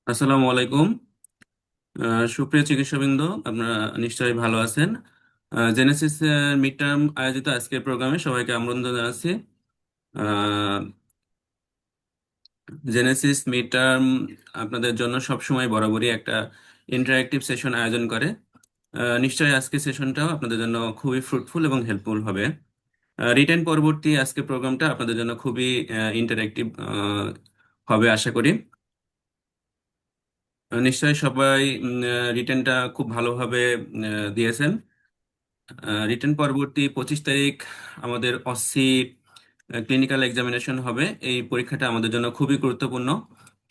আসসালামু আলাইকুম। সুপ্রিয় চিকিৎসকবৃন্দ, আপনারা নিশ্চয়ই ভালো আছেন। জেনেসিস মিড টার্ম আয়োজিত আজকের প্রোগ্রামে সবাইকে আমন্ত্রণ জানাচ্ছি। আহ, জেনেসিস মিড টার্ম আপনাদের জন্য সবসময় বরাবরই একটা ইন্টারঅ্যাক্টিভ সেশন আয়োজন করে। নিশ্চয়ই আজকের সেশনটাও আপনাদের জন্য খুবই ফ্রুটফুল এবং হেল্পফুল হবে। রিটেন পরবর্তী আজকের প্রোগ্রামটা আপনাদের জন্য খুবই ইন্টারঅ্যাক্টিভ হবে আশা করি। নিশ্চয়ই সবাই রিটেনটা খুব ভালোভাবে দিয়েছেন। রিটেন পরবর্তী 25 তারিখ আমাদের অসি ক্লিনিক্যাল এক্সামিনেশন হবে। এই পরীক্ষাটা আমাদের জন্য খুবই গুরুত্বপূর্ণ।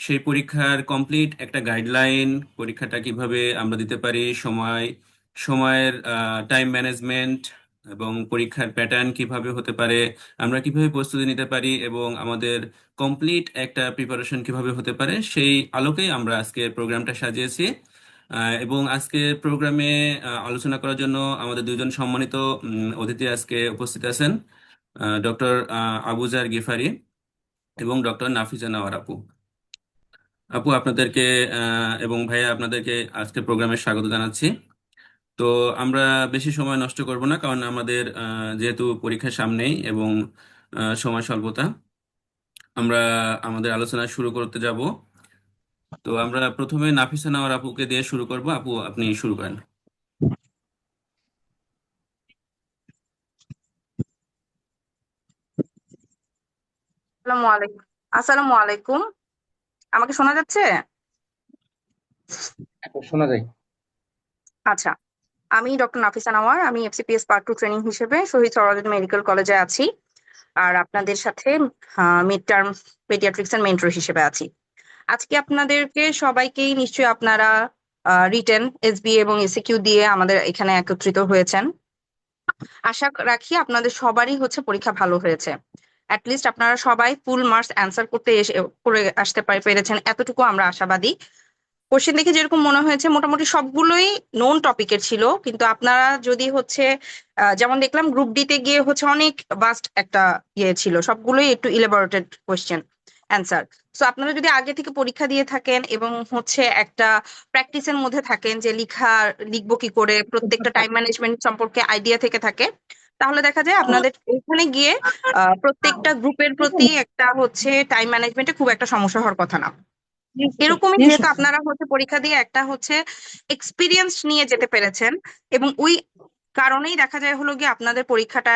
সেই পরীক্ষার কমপ্লিট একটা গাইডলাইন, পরীক্ষাটা কিভাবে আমরা দিতে পারি, সময়ের টাইম ম্যানেজমেন্ট এবং পরীক্ষার প্যাটার্ন কিভাবে হতে পারে, আমরা কিভাবে প্রস্তুতি নিতে পারি এবং আমাদের কমপ্লিট একটা প্রিপারেশন কিভাবে হতে পারে, সেই আলোকেই আমরা আজকের প্রোগ্রামটা সাজিয়েছি। এবং আজকের প্রোগ্রামে আলোচনা করার জন্য আমাদের দুইজন সম্মানিত অতিথি আজকে উপস্থিত আছেন, ডক্টর আবুজার গিফারি এবং ডক্টর নাফিজা নাওয়ার আপু। আপু আপনাদেরকে এবং ভাইয়া আপনাদেরকে আজকের প্রোগ্রামে স্বাগত জানাচ্ছি। তো আমরা বেশি সময় নষ্ট করব না, কারণ আমাদের যেহেতু পরীক্ষার সামনেই এবং সময় স্বল্পতা, আমরা আমাদের আলোচনা শুরু করতে যাব। তো আমরা প্রথমে নাফিসা নাওয়ার আপুকে দিয়ে শুরু করব। আপু, আপনি শুরু করেন। আসসালামু আলাইকুম। আমাকে শোনা যাচ্ছে? শোনা যায়। আচ্ছা, আমি ডক্টর নাফিসা নাওয়ার, আমি এফসিপিএস পার্ট 2 ট্রেনিং হিসেবে শহীদ সরারুদ্দিন মেডিকেল কলেজে আছি। আর আপনাদের সাথে মিড টার্ম পেডিয়াট্রিক্স এর মেন্টর হিসেবে আছি। আজকে আপনাদেরকে সবাইকেই নিশ্চয়ই আপনারা রিটেন, এসবি এবং এসিকিউ দিয়ে আমাদের এখানে একত্রিত হয়েছেন। আশা রাখি আপনাদের সবারই হচ্ছে পরীক্ষা ভালো হয়েছে। লিস্ট আপনারা সবাই ফুল মার্কস অ্যান্সার করতে করে আসতে পেরেছেন, এতটুকু আমরা আশাবাদী। কোশ্চেন দেখে যেরকম মনে হয়েছে মোটামুটি সবগুলোই নোন টপিকের ছিল, কিন্তু আপনারা যদি হচ্ছে যেমন দেখলাম গ্রুপ ডি তে গিয়ে হচ্ছে অনেক বাস্ট একটা ইয়ে ছিল, সবগুলোই একটু ইলাবোরেটেড কোশ্চেন অ্যান্সার। সো আপনারা যদি আগে থেকে পরীক্ষা দিয়ে থাকেন এবং হচ্ছে একটা প্র্যাকটিসের মধ্যে থাকেন যে লিখবো কি করে, প্রত্যেকটা টাইম ম্যানেজমেন্ট সম্পর্কে আইডিয়া থেকে থাকে, তাহলে দেখা যায় আপনাদের ওখানে গিয়ে প্রত্যেকটা গ্রুপের প্রতি একটা হচ্ছে টাইম ম্যানেজমেন্টে খুব একটা সমস্যা হওয়ার কথা না। এরকমই যেহেতু আপনারা হচ্ছে পরীক্ষা দিয়ে একটা হচ্ছে এক্সপিরিয়েন্স নিয়ে যেতে পেরেছেন, এবং ওই কারণেই দেখা যায় হলো গিয়ে আপনাদের পরীক্ষাটা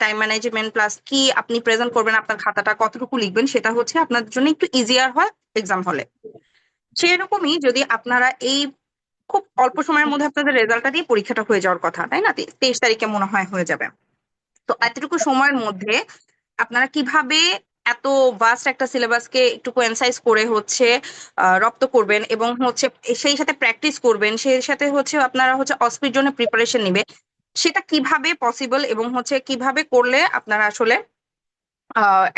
টাইম ম্যানেজমেন্ট প্লাস কি আপনি প্রেজেন্ট করবেন, আপনার খাতাটা কতটুকু লিখবেন, সেটা হচ্ছে আপনাদের জন্য একটু ইজিয়ার হয় এক্সাম হলে। সেরকমই যদি আপনারা এই খুব অল্প সময়ের মধ্যে আপনাদের রেজাল্টটা দিয়ে পরীক্ষাটা হয়ে যাওয়ার কথা, তাই না? 23 তারিখে মনে হয় হয়ে যাবে। তো এতটুকু সময়ের মধ্যে আপনারা কিভাবে এত ভাস্ট একটা সিলেবাসকে একটু কোয়েনসাইজ করে হচ্ছে রপ্ত করবেন এবং হচ্ছে সেই সাথে প্র্যাকটিস করবেন, সেই সাথে হচ্ছে আপনারা হচ্ছে অস্পির জন্য প্রিপারেশন নিবে, সেটা কিভাবে পসিবল এবং হচ্ছে কিভাবে করলে আপনারা আসলে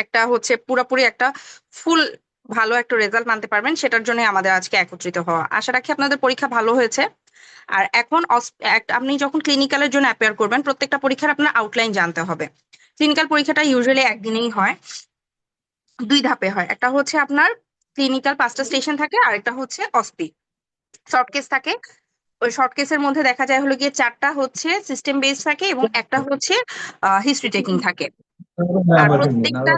একটা হচ্ছে পুরোপুরি একটা ফুল ভালো একটা রেজাল্ট আনতে পারবেন, সেটার জন্য আমাদের আজকে একত্রিত হওয়া। আশা রাখি আপনাদের পরীক্ষা ভালো হয়েছে। আর এখন আপনি যখন ক্লিনিক্যালের জন্য অ্যাপিয়ার করবেন, প্রত্যেকটা পরীক্ষার আপনার আউটলাইন জানতে হবে। ক্লিনিক্যাল পরীক্ষাটা ইউজুয়ালি একদিনেই হয়, 2 ধাপে হয়। একটা হচ্ছে আপনার ক্লিনিক্যাল 5টা স্টেশন থাকে, আর একটা হচ্ছে অসপি শর্ট কেস থাকে। ওই শর্ট কেসের মধ্যে দেখা যায় হলো গিয়ে 4টা হচ্ছে সিস্টেম বেস থাকে এবং একটা হচ্ছে হিস্ট্রি টেকিং থাকে। আর প্রত্যেকটা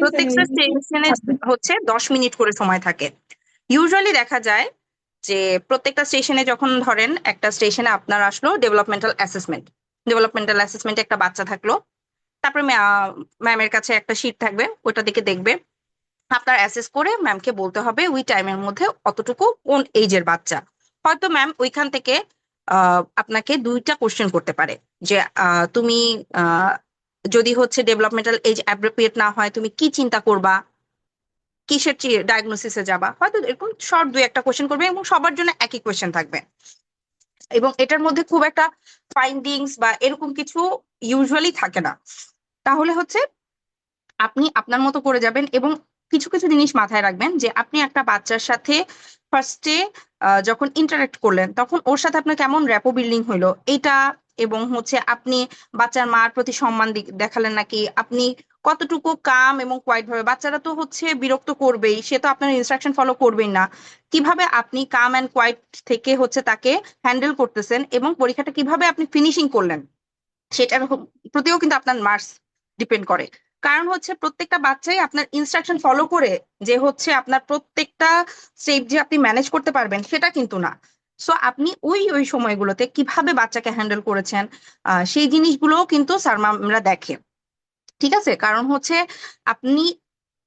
প্রত্যেকটা স্টেশনে হচ্ছে 10 মিনিট করে সময় থাকে। ইউজুয়ালি দেখা যায় যে প্রত্যেকটা স্টেশনে যখন ধরেন একটা স্টেশনে আপনার আসলো ডেভেলপমেন্টাল অ্যাসেসমেন্ট একটা বাচ্চা থাকলো, তারপরে ম্যামের কাছে একটা শিট থাকবে, ওইটা দিকে দেখবে, আপনার অ্যাসেস করে ম্যামকে বলতে হবে ওই টাইমের মধ্যে অতটুকু কোন এইজের বাচ্চা। হয়তো ম্যাম ওইখান থেকে আপনাকে 2টা কোশ্চেন করতে পারে যে তুমি আহ, যদি হচ্ছে ডেভেলপমেন্টাল এজ অ্যাপ্রোপ্রিয়েট না হয় তুমি কি চিন্তা করবা, কিসের ডায়াগনোসিসে যাবা, হয়তো এরকম শর্ট 2-1টা কোশ্চেন করবে এবং সবার জন্য একই কোশ্চেন থাকবে। এবং এটার মধ্যে খুব একটা ফাইন্ডিংস বা এরকম কিছু ইউজুয়ালি থাকে না। তাহলে হচ্ছে আপনি আপনার মতো করে যাবেন এবং কিছু কিছু জিনিস মাথায় রাখবেন যে আপনি একটা বাচ্চার সাথে ফার্স্টে যখন ইন্টারেক্ট করলেন তখন ওর সাথে আপনার কেমন র্যাপো বিল্ডিং হইলো এটা, এবং হচ্ছে আপনি বাচ্চার মার প্রতি সম্মান দেখালেন নাকি, আপনি কতটুকু কাম এবং কোয়াইট ভাবে, বাচ্চারা তো হচ্ছে বিরক্ত করবেই, সে তো আপনার ইনস্ট্রাকশন ফলো করবেই না। কিভাবে আপনি কাম অ্যান্ড কোয়াইট থেকে হচ্ছে তাকে হ্যান্ডেল করতেছেন এবং পরীক্ষাটা কিভাবে আপনি ফিনিশিং করলেন সেটার প্রতিও কিন্তু আপনার মার্কস ডিপেন্ড করে। কারণ হচ্ছে প্রত্যেকটা বাচ্চাই আপনার ইনস্ট্রাকশন ফলো করে যে হচ্ছে আপনার প্রত্যেকটা স্টেপ যে আপনি ম্যানেজ করতে পারবেন সেটা কিন্তু না। সো আপনি ওই ওই সময়গুলোতে কিভাবে বাচ্চাকে হ্যান্ডেল করেছেন সেই জিনিসগুলোও কিন্তু স্যার ম্যামরা দেখে। ঠিক আছে, কারণ হচ্ছে আপনি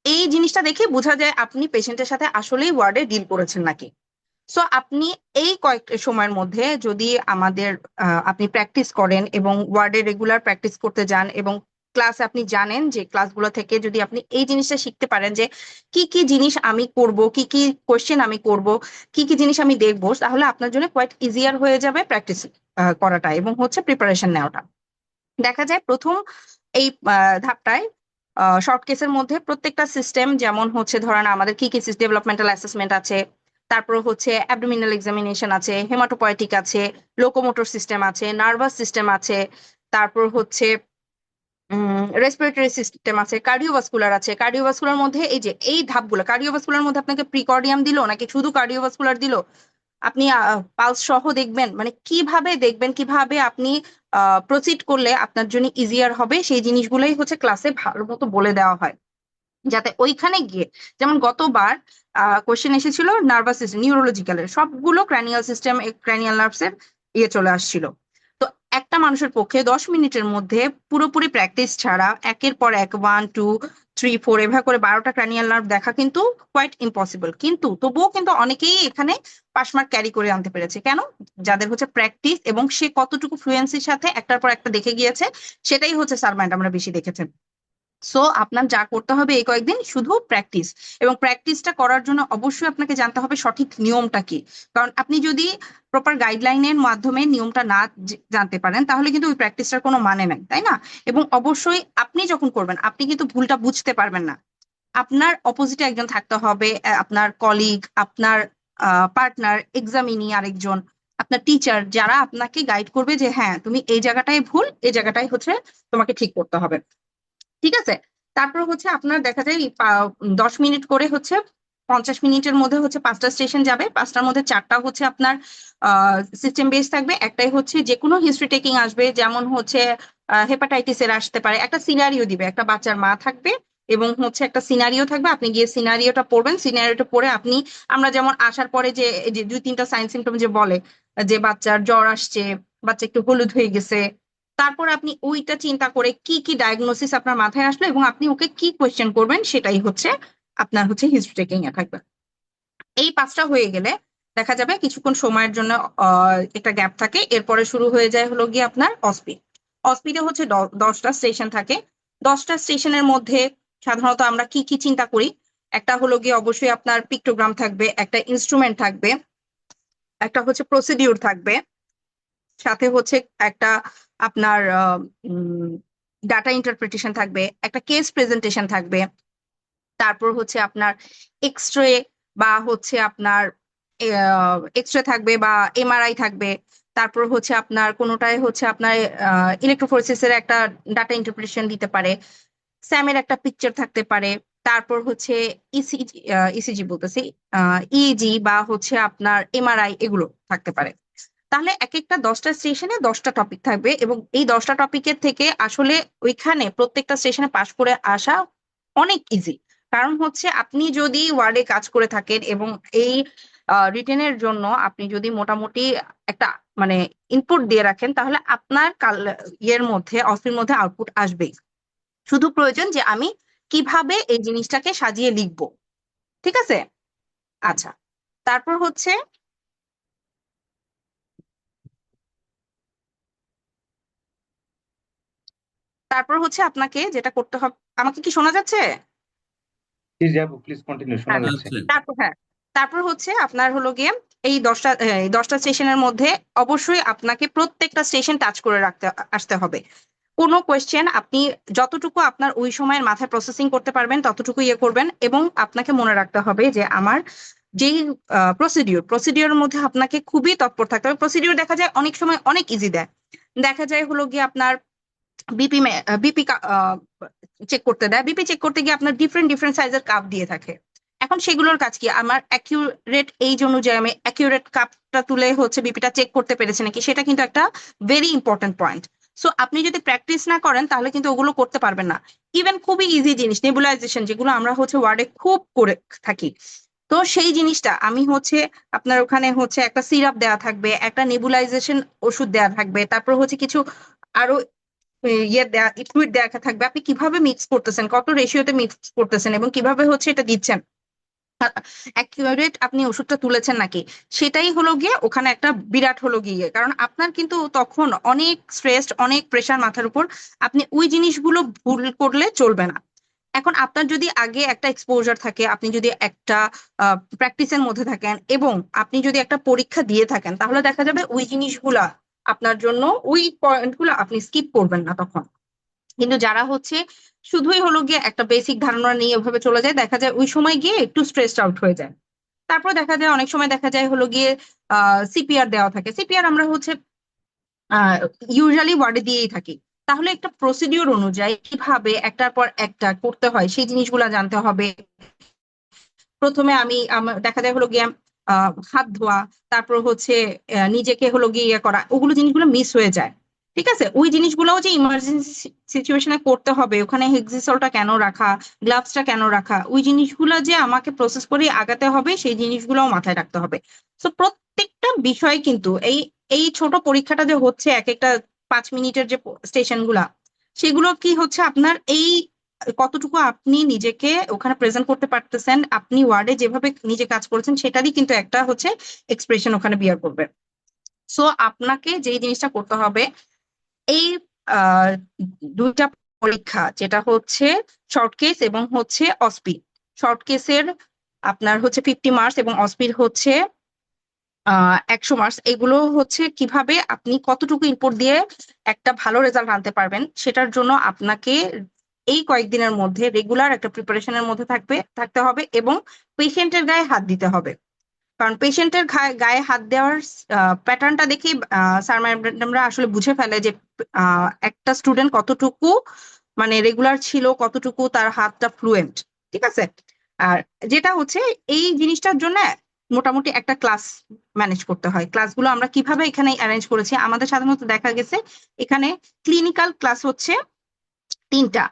এই জিনিসটা দেখে বোঝা যায় আপনি পেশেন্টের সাথে আসলেই ওয়ার্ডে ডিল করেছেন নাকি। সো আপনি এই কয়েকটা সময়ের মধ্যে যদি আমাদের আপনি প্র্যাকটিস করেন এবং ওয়ার্ডে রেগুলার প্র্যাকটিস করতে যান এবং ক্লাসে আপনি জানেন যে ক্লাসগুলো থেকে যদি আপনি এই জিনিসটা শিখতে পারেন যে কি কি জিনিস আমি করব, কি কি কোয়েশ্চেন আমি করব, কি কি জিনিস আমি দেখবো, তাহলে আপনার জন্য কোয়াইট ইজিয়ার হয়ে যাবে প্র্যাকটিস করাটা এবং হচ্ছে প্রিপারেশন নেওয়াটা। দেখা যায় প্রথম এই ধাপটায় শর্ট কেসের মধ্যে প্রত্যেকটা সিস্টেম, যেমন হচ্ছে ধরেন আমাদের কি কি ডেভেলপমেন্টাল অ্যাসেসমেন্ট আছে, তারপর হচ্ছে অ্যাবডোমিনাল এক্সামিনেশন আছে, হেমাটোপয়েটিক আছে, লোকোমোটর সিস্টেম আছে, নার্ভাস সিস্টেম আছে, তারপর হচ্ছে রেসপিরেটরি সিস্টেম আছে, কার্ডিওভাস্কুলার আছে। কার্ডিওভাস্কুলার মধ্যে এই যে এই ধাপগুলো, কার্ডিওভাস্কুলার মধ্যে আপনাকে প্রিকর্ডিয়াম দিলো নাকি শুধু কার্ডিওভাস্কুলার দিলো, আপনি পালস সহ দেখবেন, মানে কিভাবে দেখবেন, কিভাবে আপনি প্রসিড করলে আপনার জন্য ইজিয়ার হবে, সেই জিনিসগুলোই হচ্ছে ক্লাসে ভালো মতো বলে দেওয়া হয়, যাতে ওইখানে গিয়ে, যেমন গতবার কোশ্চেন এসেছিল নার্ভাস সিস্টেম, নিউরোলজিক্যালের সবগুলো ক্র্যানিয়াল সিস্টেম, ক্র্যানিয়াল নার্ভসের চলে আসছিল। তো একটা মানুষের পক্ষে 10 মিনিটের মধ্যে পুরোপুরি প্র্যাকটিস ছাড়া একের পর এক 1 2 3 4 এভাবে করে 12টা ক্র্যানিয়াল নার্ভ দেখা কিন্তু কোয়াইট ইম্পসিবল, কিন্তু তবুও কিন্তু অনেকেই এখানে পাস মার্ক ক্যারি করে আনতে পেরেছে। কেন? যাদের হচ্ছে প্র্যাকটিস এবং সে কতটুকু ফ্লুয়েন্সির সাথে একটার পর একটা দেখে গিয়েছে, সেটাই হচ্ছে স্যার ম্যাডামরা বেশি দেখেছেন। সো আপনার যা করতে হবে এই কয়েকদিন শুধু প্র্যাকটিস, এবং প্র্যাকটিসটা করার জন্য অবশ্যই আপনাকে জানতে হবে সঠিক নিয়মটা কি। কারণ আপনি যদি প্রপার গাইডলাইনের মাধ্যমে নিয়মটা না জানতে পারেন তাহলে কিন্তু ওই প্র্যাকটিসটার কোনো মানে নাই, তাই না? এবং অবশ্যই আপনি যখন করবেন আপনি কিন্তু ভুলটা বুঝতে পারবেন না, আপনার অপোজিটে একজন থাকতে হবে, আপনার কলিগ, আপনার পার্টনার, এক্সামিনি আরেকজন, আপনার টিচার, যারা আপনাকে গাইড করবে যে হ্যাঁ তুমি এই জায়গাটায় ভুল, এই জায়গাটাই হচ্ছে তোমাকে ঠিক করতে হবে। ঠিক আছে, তারপর হচ্ছে আপনার দেখা যায় 10 মিনিট করে হচ্ছে 50 মিনিটের মধ্যে হচ্ছে 5টা স্টেশন যাবে, 5টার মধ্যে 4টা হচ্ছে আপনার সিস্টেম বেস থাকবে, একটাই হচ্ছে যে কোনো হিস্ট্রি টেকিং আসবে, যেমন হচ্ছে হেপাটাইটিস এর আসতে পারে, একটা সিনারিও দিবে, একটা বাচ্চার মা থাকবে এবং হচ্ছে একটা সিনারিও থাকবে, আপনি গিয়ে সিনারিওটা পড়বেন, সিনারিওটা পড়ে আপনি, আমরা যেমন আসার পরে যে এই যে 2 3টা সাইন সিমটম যে বলে যে বাচ্চার জ্বর আসছে, বাচ্চা একটু হলুদ হয়ে গেছে, তারপর আপনি ওইটা চিন্তা করে কি কি ডায়াগনোসিস আপনার মাথায় আসলো এবং আপনি ওকে কি কোয়েশ্চেন করবেন সেটাই হচ্ছে আপনার হচ্ছে হিস্ট্রি টেকিং এ থাকবে। এই 5টা হয়ে গেলে দেখা যাবে কিছুক্ষণ সময়ের জন্য একটা গ্যাপ থাকে, এরপরে শুরু হয়ে যায় হলো গিয়ে আপনার অস্পিড। অস্পিডে হচ্ছে 10টা স্টেশন থাকে। 10টা স্টেশনের মধ্যে সাধারণত আমরা কি কি চিন্তা করি, একটা হলো গিয়ে অবশ্যই আপনার পিক্টোগ্রাম থাকবে, একটা ইনস্ট্রুমেন্ট থাকবে, একটা হচ্ছে প্রসিডিউর থাকবে, সাথে হচ্ছে একটা আপনার ডাটা ইন্টারপ্রিটেশন থাকবে, একটা কেস প্রেজেন্টেশন থাকবে, তারপর হচ্ছে আপনার এক্স রে বা হচ্ছে আপনার এক্স রে থাকবে বা এমআরআই থাকবে, তারপর হচ্ছে আপনার কোনোটায় হচ্ছে আপনার ইলেকট্রোফোরেসিসের একটা ডাটা ইন্টারপ্রিটেশন দিতে পারে, স্যামের একটা পিকচার থাকতে পারে, তারপর হচ্ছে ইসিজি, ইসিজি বলতেছি, ইজি বা হচ্ছে আপনার এমআরআই, এগুলো থাকতে পারে। তাহলে এক একটা 10টা স্টেশনে 10টা টপিক থাকবে এবং এই 10টা টপিকের থেকে আসলে ওইখানে প্রত্যেকটা স্টেশনে পাশ করে আসা অনেক ইজি। কারণ হচ্ছে আপনি যদি ওয়ার্ডে কাজ করে থাকেন এবং এই রিটেনের জন্য আপনি যদি মোটামুটি একটা মানে ইনপুট দিয়ে রাখেন তাহলে আপনার ইয়ের মধ্যে অস্ত্রের মধ্যে আউটপুট আসবেই। শুধু প্রয়োজন যে আমি কিভাবে এই জিনিসটাকে সাজিয়ে লিখবো। ঠিক আছে, আচ্ছা। তারপর হচ্ছে আপনাকে যেটা করতে হবে, আমাকে কি শোনা যাচ্ছে? জি জি আপু, প্লিজ কন্টিনিউ, শোনা আচ্ছা, যাচ্ছে। আচ্ছা। তারপর হ্যাঁ, তারপর হচ্ছে আপনার হলো গিয়ে এই 10টা স্টেশনের মধ্যে অবশ্যই আপনাকে প্রত্যেকটা স্টেশন টাচ করে রাখতে আসতে হবে। কোনো কোয়েশ্চেন আপনি যতটুকু আপনার ওই সময়ের মাথায় প্রসেসিং করতে পারবেন ততটুকু ইয়ে করবেন, এবং আপনাকে মনে রাখতে হবে যে আমার যেই প্রসিডিওর মধ্যে আপনাকে খুবই তৎপর থাকতে হবে। প্রসিডিওর দেখা যায় অনেক সময় অনেক ইজি দেয়, দেখা যায় হলো গিয়ে আপনার বিপি বিপি চেক করতে দেয়। বিপি চেক করতে গিয়ে আপনার ডিফারেন্ট ডিফারেন্ট সাইজের কাপ দিয়ে থাকে। এখন সেগুলোর কাজ কি, আমার অ্যাকিউরেট এইজ অনুযায়ী আমি অ্যাকিউরেট কাপটা তুলে হচ্ছে বিপিটা চেক করতে পেরেছে নাকি, সেটা কিন্তু একটা ভেরি ইম্পর্টেন্ট পয়েন্ট। সো আপনি যদি প্র্যাকটিস না করেন তাহলে কিন্তু ওগুলো করতে পারবেন না। ইভেন খুবই ইজি জিনিস নেবুলাইজেশন, যেগুলো আমরা হচ্ছে ওয়ার্ডে খুব করে থাকি, তো সেই জিনিসটা আমি হচ্ছে আপনার ওখানে হচ্ছে একটা সিরাপ দেওয়া থাকবে, একটা নেবুলাইজেশন ওষুধ দেওয়া থাকবে, তারপর হচ্ছে কিছু আরো ইয়ে দেয়া ফ্লুইড দেখা থাকবে, আপনি কিভাবে মিক্স করতেছেন, কত রেশিওতে মিক্স করতেছেন এবং কিভাবে হচ্ছে এটা দিচ্ছেন, অ্যাকিউরেট আপনি ওষুধটা তুলেছেন নাকি, সেটাই হলো গিয়ে ওখানে একটা বিরাট হলো গিয়ে। কারণ আপনার কিন্তু তখন অনেক স্ট্রেসড, অনেক প্রেশার মাথার উপর, আপনি ওই জিনিসগুলো ভুল করলে চলবে না। এখন আপনার যদি আগে একটা এক্সপোজার থাকে, আপনি যদি একটা প্র্যাকটিসের মধ্যে থাকেন এবং আপনি যদি একটা পরীক্ষা দিয়ে থাকেন, তাহলে দেখা যাবে ওই জিনিসগুলা আপনার জন্য, ওই পয়েন্টগুলো আপনি স্কিপ করবেন না তখন। কিন্তু যারা হচ্ছে শুধুই হলো গিয়ে একটা বেসিক ধারণা নিয়ে এভাবে চলে যায়, দেখা যায় ওই সময় গিয়ে একটু স্ট্রেসড আউট হয়ে যায়। তারপর দেখা যায় অনেক সময় দেখা যায় হলো গিয়ে সিপিআর দেওয়া থাকে। সিপিআর আমরা হচ্ছে ইউজুয়ালি ওয়ার্ডে দিয়েই থাকি। তাহলে একটা প্রসিডিওর অনুযায়ী কিভাবে একটার পর একটা করতে হয় সেই জিনিসগুলা জানতে হবে। প্রথমে দেখা যায় হলো গিয়ে হাত ধোয়া, তারপর হচ্ছে নিজেকে হলো গিয়ে ইয়ে করা, ওগুলো জিনিসগুলো মিস হয়ে যায়। ঠিক আছে, ওই জিনিসগুলোও যে ইমার্জেন্সি সিচুয়েশনে করতে হবে, ওখানে হেক্সিসলটা কেন রাখা, গ্লাভসটা কেন রাখা, ওই জিনিসগুলো যে আমাকে প্রসেস করে আগাতে হবে, সেই জিনিসগুলোও মাথায় রাখতে হবে। তো প্রত্যেকটা বিষয় কিন্তু এই এই ছোট পরীক্ষাটা যে হচ্ছে এক একটা 5 মিনিটের যে স্টেশন গুলা, সেগুলো কি হচ্ছে আপনার এই কতটুকু আপনি নিজেকে ওখানে প্রেজেন্ট করতে পারতেছেন, আপনি ওয়ার্ডে যেভাবে নিজে কাজ করেছেন সেটারই কিন্তু একটা হচ্ছে এক্সপ্রেশন ওখানে বিয়ার করবে। সো আপনাকে যেই জিনিসটা করতে হবে, এই আহ দুইটা পরীক্ষা, যেটা হচ্ছে শর্ট কেস এবং হচ্ছে অসপি, শর্ট কেসের আপনার হচ্ছে 50 মার্কস এবং অসপির হচ্ছে 100 মার্কস, এগুলো হচ্ছে কিভাবে আপনি কতটুকু ইনপুট দিয়ে একটা ভালো রেজাল্ট আনতে পারবেন, সেটার জন্য আপনাকে এই কয়েকদিনের মধ্যে রেগুলার একটা প্রিপারেশনের মধ্যে থাকতে হবে এবং পেশেন্টের গায়ে হাত দিতে হবে। কারণ পেশেন্টের গায়ে হাত দেওয়ার প্যাটার্নটা দেখেই স্যার ম্যাডামরা আসলে বুঝে ফেলে যে একটা স্টুডেন্ট কতটুকু মানে রেগুলার ছিল, কতটুকু তার হাতটা ফ্লুয়েন্ট। ঠিক আছে, আর যেটা হচ্ছে এই জিনিসটার জন্য মোটামুটি একটা ক্লাস ম্যানেজ করতে হয়। ক্লাসগুলো আমরা কিভাবে এখানে অ্যারেঞ্জ করেছি, আমাদের সাধারণত দেখা গেছে এখানে ক্লিনিক্যাল ক্লাস হচ্ছে 3টা,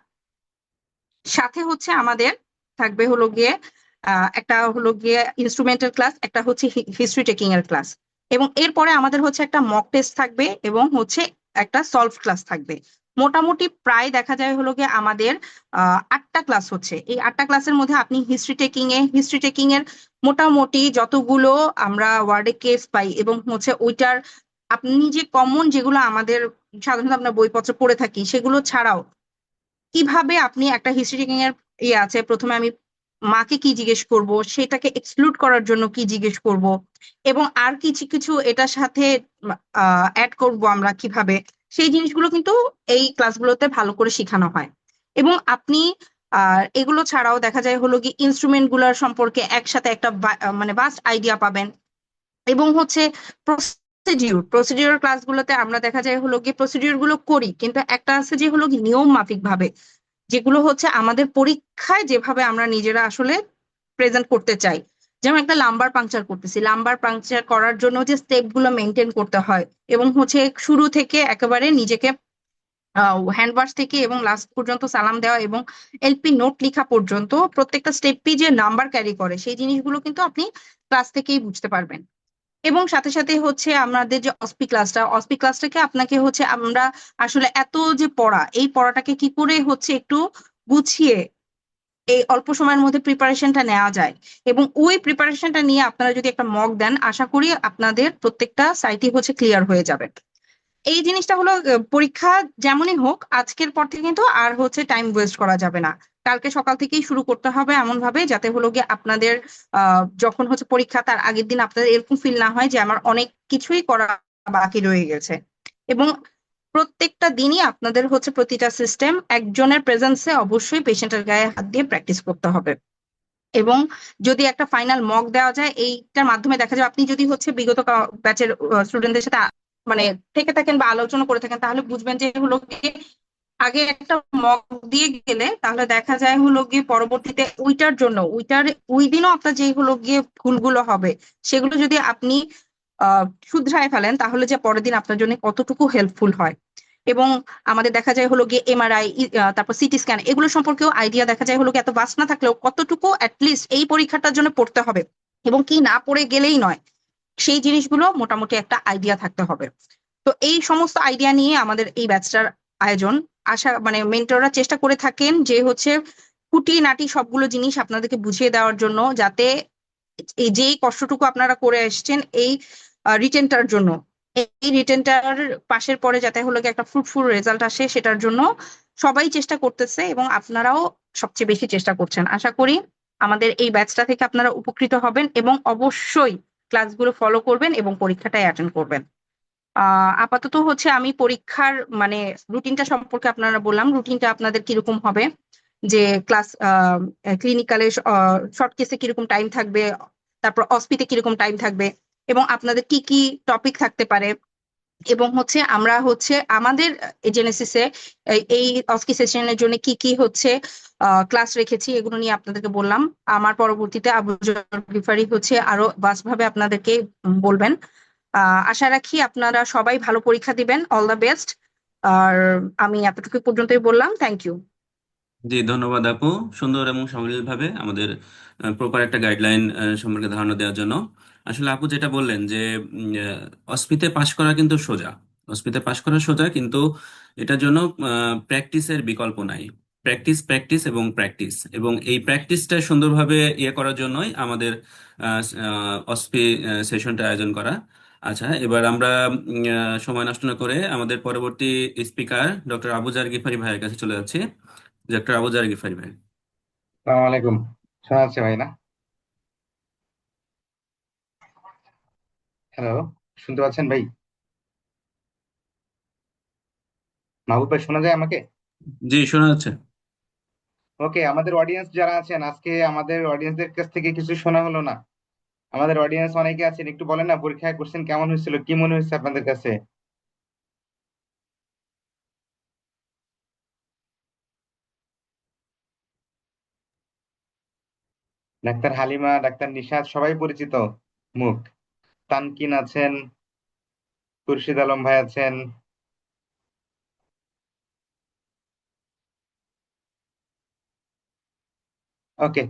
সাথে হচ্ছে আমাদের থাকবে হলো গিয়ে একটা হলো গিয়ে ইনস্ট্রুমেন্টাল ক্লাস, একটা হচ্ছে হিস্ট্রি টেকিং এর ক্লাস, এবং এরপরে আমাদের হচ্ছে একটা মক টেস্ট থাকবে এবং হচ্ছে একটা সলভ ক্লাস থাকবে। মোটামুটি প্রায় দেখা যায় হলো গিয়ে আমাদের 8টা ক্লাস হচ্ছে। এই 8টা ক্লাসের মধ্যে আপনি হিস্ট্রি টেকিং এর মোটামুটি যতগুলো আমরা ওয়ার্ডে কেস পাই এবং হচ্ছে ওইটার আপনি যে কমন যেগুলো আমাদের সাধারণত আমরা বইপত্র পড়ে থাকি সেগুলো ছাড়াও কিভাবে আপনি একটা হিস্ট্রি টেকিং এর ইয়ে আছে, প্রথমে আমি মাকে কি জিজ্ঞেস করব, সেটাকে এক্সক্লুড করার জন্য কি জিজ্ঞেস করব, এবং আর কিছু কিছু এটার সাথে অ্যাড করব আমরা কিভাবে, সেই জিনিসগুলো কিন্তু এই ক্লাসগুলোতে ভালো করে শেখানো হয়। এবং আপনি এগুলো ছাড়াও দেখা যায় হলো কি ইনস্ট্রুমেন্ট গুলার সম্পর্কে একসাথে একটা মানে ভাস্ট আইডিয়া পাবেন। এবং হচ্ছে প্রসিডিউর ক্লাসগুলোতে আমরা দেখা যায় হলো কি প্রসিডিউর গুলো করি, কিন্তু একটা আছে যে হলো কি নিয়ম মাফিক ভাবে, যেগুলো হচ্ছে আমাদের পরীক্ষায় যেভাবে আমরা নিজেরা আসলে প্রেজেন্ট করতে চাই। যেমন একটা লাম্বার পাংচার করতেছি, লাম্বার পাংচার করার জন্য যে স্টেপ গুলো মেনটেন করতে হয় এবং হচ্ছে শুরু থেকে একেবারে নিজেকে হ্যান্ড ওয়াশ থেকে এবং লাস্ট পর্যন্ত সালাম দেওয়া এবং এলপি নোট লেখা পর্যন্ত প্রত্যেকটা স্টেপই যে নাম্বার ক্যারি করে, সেই জিনিসগুলো কিন্তু আপনি ক্লাস থেকেই বুঝতে পারবেন। এবং সাথে সাথে হচ্ছে আমাদের যে অসপি ক্লাসটাকে আপনাকে হচ্ছে আমরা আসলে এত যে পড়া, এই পড়াটাকে কি করে হচ্ছে একটু গুছিয়ে এই অল্প সময়ের মধ্যে প্রিপারেশনটা নেওয়া যায়, এবং ওই প্রিপারেশনটা নিয়ে আপনারা যদি একটা মক দেন, আশা করি আপনাদের প্রত্যেকটা সাইটই হচ্ছে ক্লিয়ার হয়ে যাবে। এই জিনিসটা হলো পরীক্ষা যেমনই হোক আজকের পর থেকে কিন্তু আর হচ্ছে টাইম ওয়েস্ট করা যাবে না। কালকে সকাল থেকেই শুরু করতে হবে এমন ভাবে যাতে হলো গিয়ে আপনাদের যখন হচ্ছে পরীক্ষা তার আগের দিন আপনাদের এরকম ফিল না হয় যে আমার অনেক কিছুই করা বাকি রয়ে গেছে। এবং প্রত্যেকটা দিনই আপনাদের হচ্ছে প্রতিটা সিস্টেম একজনের প্রেজেন্সে অবশ্যই পেশেন্টের গায়ে হাত দিয়ে প্র্যাকটিস করতে হবে। এবং যদি একটা ফাইনাল মক দেওয়া যায়, এইটার মাধ্যমে দেখা যাবে আপনি যদি হচ্ছে বিগত ব্যাচের স্টুডেন্টদের সাথে মানে থেকে থাকেন বা আলোচনা করে থাকেন, তাহলে বুঝবেন যে হলো আগে একটা মক দিয়ে গেলে তাহলে দেখা যায় হলো গিয়ে পরবর্তীতে ওইটার জন্য ওই দিনও আপনার যে হলো গিয়ে ভুলগুলো হবে সেগুলো যদি আপনি শুধরায় ফেলেন তাহলে যে পরের দিন আপনার জন্য কতটুকু হেল্পফুল হয়। এবং আমাদের দেখা যায় হলো গিয়ে এমআরআই, তারপর সিটি স্ক্যান, এগুলো সম্পর্কেও আইডিয়া দেখা যায় হলো গিয়ে এত বাস না থাকলেও কতটুকু অ্যাটলিস্ট এই পরীক্ষাটার জন্য পড়তে হবে এবং কি না পড়ে গেলেই নয়, সেই জিনিসগুলো মোটামুটি একটা আইডিয়া থাকতে হবে। তো এই সমস্ত আইডিয়া নিয়ে আমাদের এই ব্যাচটার আয়োজন। আশা মানে মেন্টররা চেষ্টা করে থাকেন যে হচ্ছে খুঁটিনাটি সবগুলো জিনিস আপনাদেরকে বুঝিয়ে দেওয়ার জন্য, যাতে এই যেই কষ্টটুকু আপনারা করে এসেছেন এই রিটেনটার জন্য, এই রিটেনটার পাশের পরে যাতে হলো গিয়ে একটা ফ্রুটফুল রেজাল্ট আসে সেটার জন্য সবাই চেষ্টা করতেছে এবং আপনারাও সবচেয়ে বেশি চেষ্টা করছেন। আশা করি আমাদের এই ব্যাচটা থেকে আপনারা উপকৃত হবেন এবং অবশ্যই ক্লাসগুলো ফলো করবেন এবং পরীক্ষাটাই অ্যাটেন্ড করবেন। আপাতত হচ্ছে আমি পরীক্ষার মানে রুটিনটা সম্পর্কে আপনারা বললাম, রুটিনটা আপনাদের কিরকম হবে, যে ক্লাস ক্লিনিক্যালে শর্ট কেসে কিরকম টাইম থাকবে, তারপর অসপিতে কিরকম টাইম থাকবে এবং আপনাদের কি কি টপিক থাকতে পারে, এবং হচ্ছে আমরা হচ্ছে আমাদের এজেনেসিসে এই অস্কি সেশনের জন্য কি কি হচ্ছে ক্লাস রেখেছি এগুলো নিয়ে আপনাদেরকে বললাম। আমার পরবর্তীতে আবু জর গিফারি হচ্ছে আরো ভাবে আপনাদেরকে বলবেন। আশা রাখি আপনারা সবাই ভালো পরীক্ষা দিবেন। All the best. আর আমি এতটুকু পর্যন্তই বললাম। Thank you. জি, ধন্যবাদ আপু, সুন্দর এবং সাবলীলভাবে আমাদের প্রপার একটা গাইডলাইন সম্পর্কে ধারণা দেওয়ার জন্য। আসলে আপু যেটা বললেন যে অস্মিতে পাশ করা কিন্তু সোজা, অস্মিতে পাশ করা সোজা, কিন্তু এটার জন্য প্র্যাকটিসের বিকল্প নাই। প্র্যাকটিস, প্র্যাকটিস এবং প্র্যাকটিস, এবং এই প্র্যাকটিসটা সুন্দরভাবে ইয়ে করার জন্যই আমাদের অস্পি সেশনটা আয়োজন করা। আচ্ছা, এবার আমরা সময় নষ্ট না করে আমাদের পরবর্তী স্পিকার ডক্টর আবুজার গিফারি ভাইয়ের কাছে চলে যাচ্ছি। ডক্টর আবুজার গিফারি ভাই। আসসালামু আলাইকুম। শোনা যাচ্ছে ভাই না? হ্যালো, শুনতে পাচ্ছেন ভাই? মাহবুব ভাই শোনা যায় আমাকে? জি, শোনা যাচ্ছে। ওকে, আমাদের অডিয়েন্স যারা আছেন আজকে, আমাদের অডিয়েন্সদের কাছ থেকে কিছু শোনা হলো না। আমাদের অডিয়েন্স অনেকে আছেন, একটু বলেন না পরীক্ষায় কোশ্চেন কেমন হয়েছিল, কি মনে হয়েছে আপনাদের কাছে? ডাক্তার হালিমা, ডাক্তার নিশাত সবাই পরিচিত মুখ। তানকিন আছেন, খুরশিদ আলম ভাই আছেন। ওকে,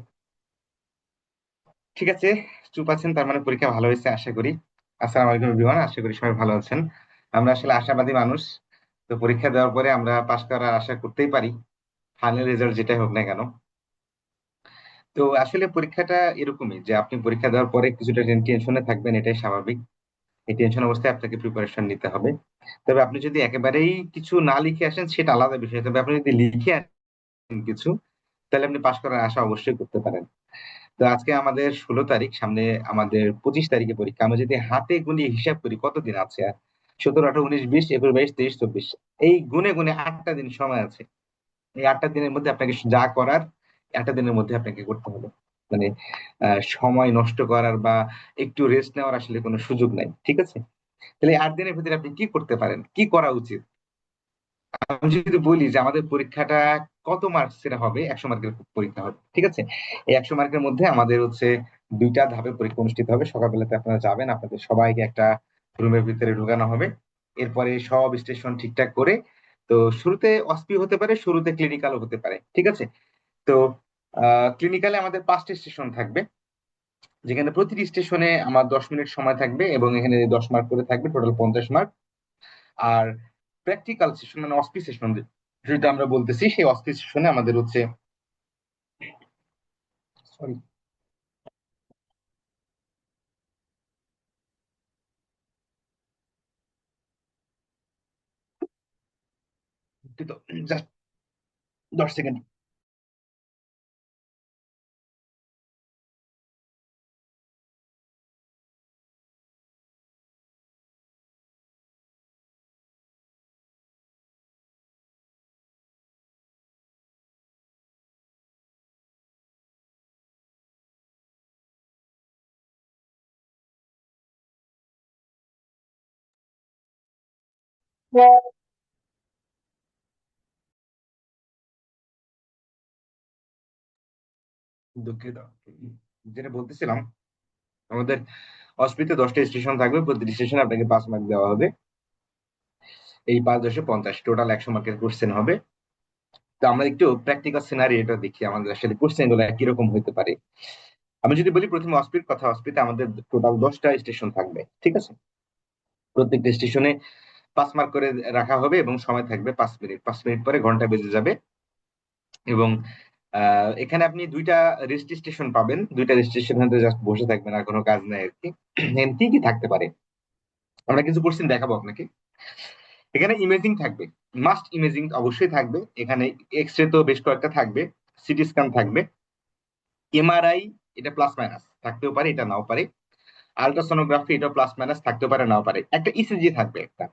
ঠিক আছে, চুপ আছেন, তার মানে পরীক্ষা ভালো হয়েছে আশা করি। আসসালামু আলাইকুম এভরিওয়ান, আশা করি সবাই ভালো আছেন। আমরা আসলে আশাবাদী মানুষ, তো পরীক্ষা দেওয়ার পরে আমরা পাশ করার আশা করতেই পারি, ফাইনাল রেজাল্ট যেটাই হোক না কেন। তো আসলে পরীক্ষাটা এরকমই যে আপনি পরীক্ষা দেওয়ার পরে কিছুটা টেনশনে থাকবেন, এটাই স্বাভাবিক। এই টেনশন অবস্থায় আপনাকে প্রিপারেশন নিতে হবে। তবে আপনি যদি একেবারেই কিছু না লিখে আসেন সেটা আলাদা বিষয়, তবে আপনি যদি লিখে আসেন কিছু, তাহলে আপনি পাশ করার আশা অবশ্যই করতে পারেন। তো আজকে আমাদের 16 তারিখ, সামনে আমাদের 25 তারিখে পরীক্ষা। আমরা যদি হাতে গুনিয়ে হিসাব করি কতদিন আছে আর, 17, 18, 19, 20, 21, 22, 23, 24, এই গুনে গুনে 8টা দিন সময় আছে। এই 8টা দিনের মধ্যে আপনাকে যা করার 8টা দিনের মধ্যে আপনাকে করতে হবে। মানে সময় নষ্ট করার বা একটু রেস্ট নেওয়ার আসলে কোনো সুযোগ নাই, ঠিক আছে? তাহলে এই 8 দিনের ভিতরে আপনি কি করতে পারেন, কি করা উচিত? আমি যদি বলি যে আমাদের পরীক্ষাটা কত মার্কসের হবে, 100 মার্কের পরীক্ষা হবে, ঠিক আছে? এই 100 মার্কের মধ্যে আমাদের হচ্ছে 2টা ধাপে পরীক্ষা অনুষ্ঠিত হবে। সকালবেলাতে আপনারা যাবেন, আপনাদের সবাইকে একটা রুমের ভিতরে ঢুকানো হবে। এরপরে সব স্টেশন ঠিকঠাক করে, তো শুরুতে অসপি হতে পারে, শুরুতে ক্লিনিক্যালও হতে পারে, ঠিক আছে? তো ক্লিনিক্যালে আমাদের 5টা স্টেশন থাকবে, যেখানে প্রতিটি স্টেশনে আমার 10 মিনিট সময় থাকবে এবং এখানে 10 মার্ক করে থাকবে, টোটাল 50 মার্ক। আর প্র্যাকটিক্যাল সেশন মানে অসপি সেশন যেটা আমরা বলতেছি, সেই অসপি সেশনে আমাদের হচ্ছে, সরি, জাস্ট 10 সেকেন্ড। দুঃখিত, যেটা বলতেছিলাম, আমাদের অস্পিতে 10টা স্টেশন থাকবে, প্রতিটি স্টেশনে আপনাকে 5 মার্ক দেওয়া হবে। এই 5×10 = 50, টোটাল 100 মার্কের কোশ্চেন হবে। তো আমরা একটু প্র্যাকটিক্যাল সিনারিওটা দেখি আমাদের আসলে কোশ্চেন গুলো কিরকম হতে পারে। আমি যদি বলি প্রথমে অস্পির কথা, অস্পিতে আমাদের টোটাল 10টা স্টেশন থাকবে, ঠিক আছে। প্রত্যেকটা স্টেশনে 5 মার্ক করে রাখা হবে এবং সময় থাকবে 5 মিনিট। 5 মিনিট পরে ঘন্টা বেজে যাবে এবং এখানে আপনি 2টা রেস্ট স্টেশন পাবেন। 2টা রেস্ট স্টেশনে জাস্ট বসে থাকবেন, আর কোনো কাজ নাই আর কি। এখানে কি কি থাকতে পারে, আমরা কিছু কোশ্চেন দেখাবো আপনাকে। এখানে ইমেজিং থাকবে, মাস্ট ইমেজিং অবশ্যই থাকবে। এখানে এক্স রে তো বেশ কয়েকটা থাকবে, সিটি স্ক্যান থাকবে, এমআরআই এটা প্লাস মাইনাস থাকতেও পারে, এটা নাও পারে, আলট্রাসোনোগ্রাফি এটা প্লাস মাইনাস থাকতেও পারে, নাও পারে। একটা ইসিজি থাকবে একটা,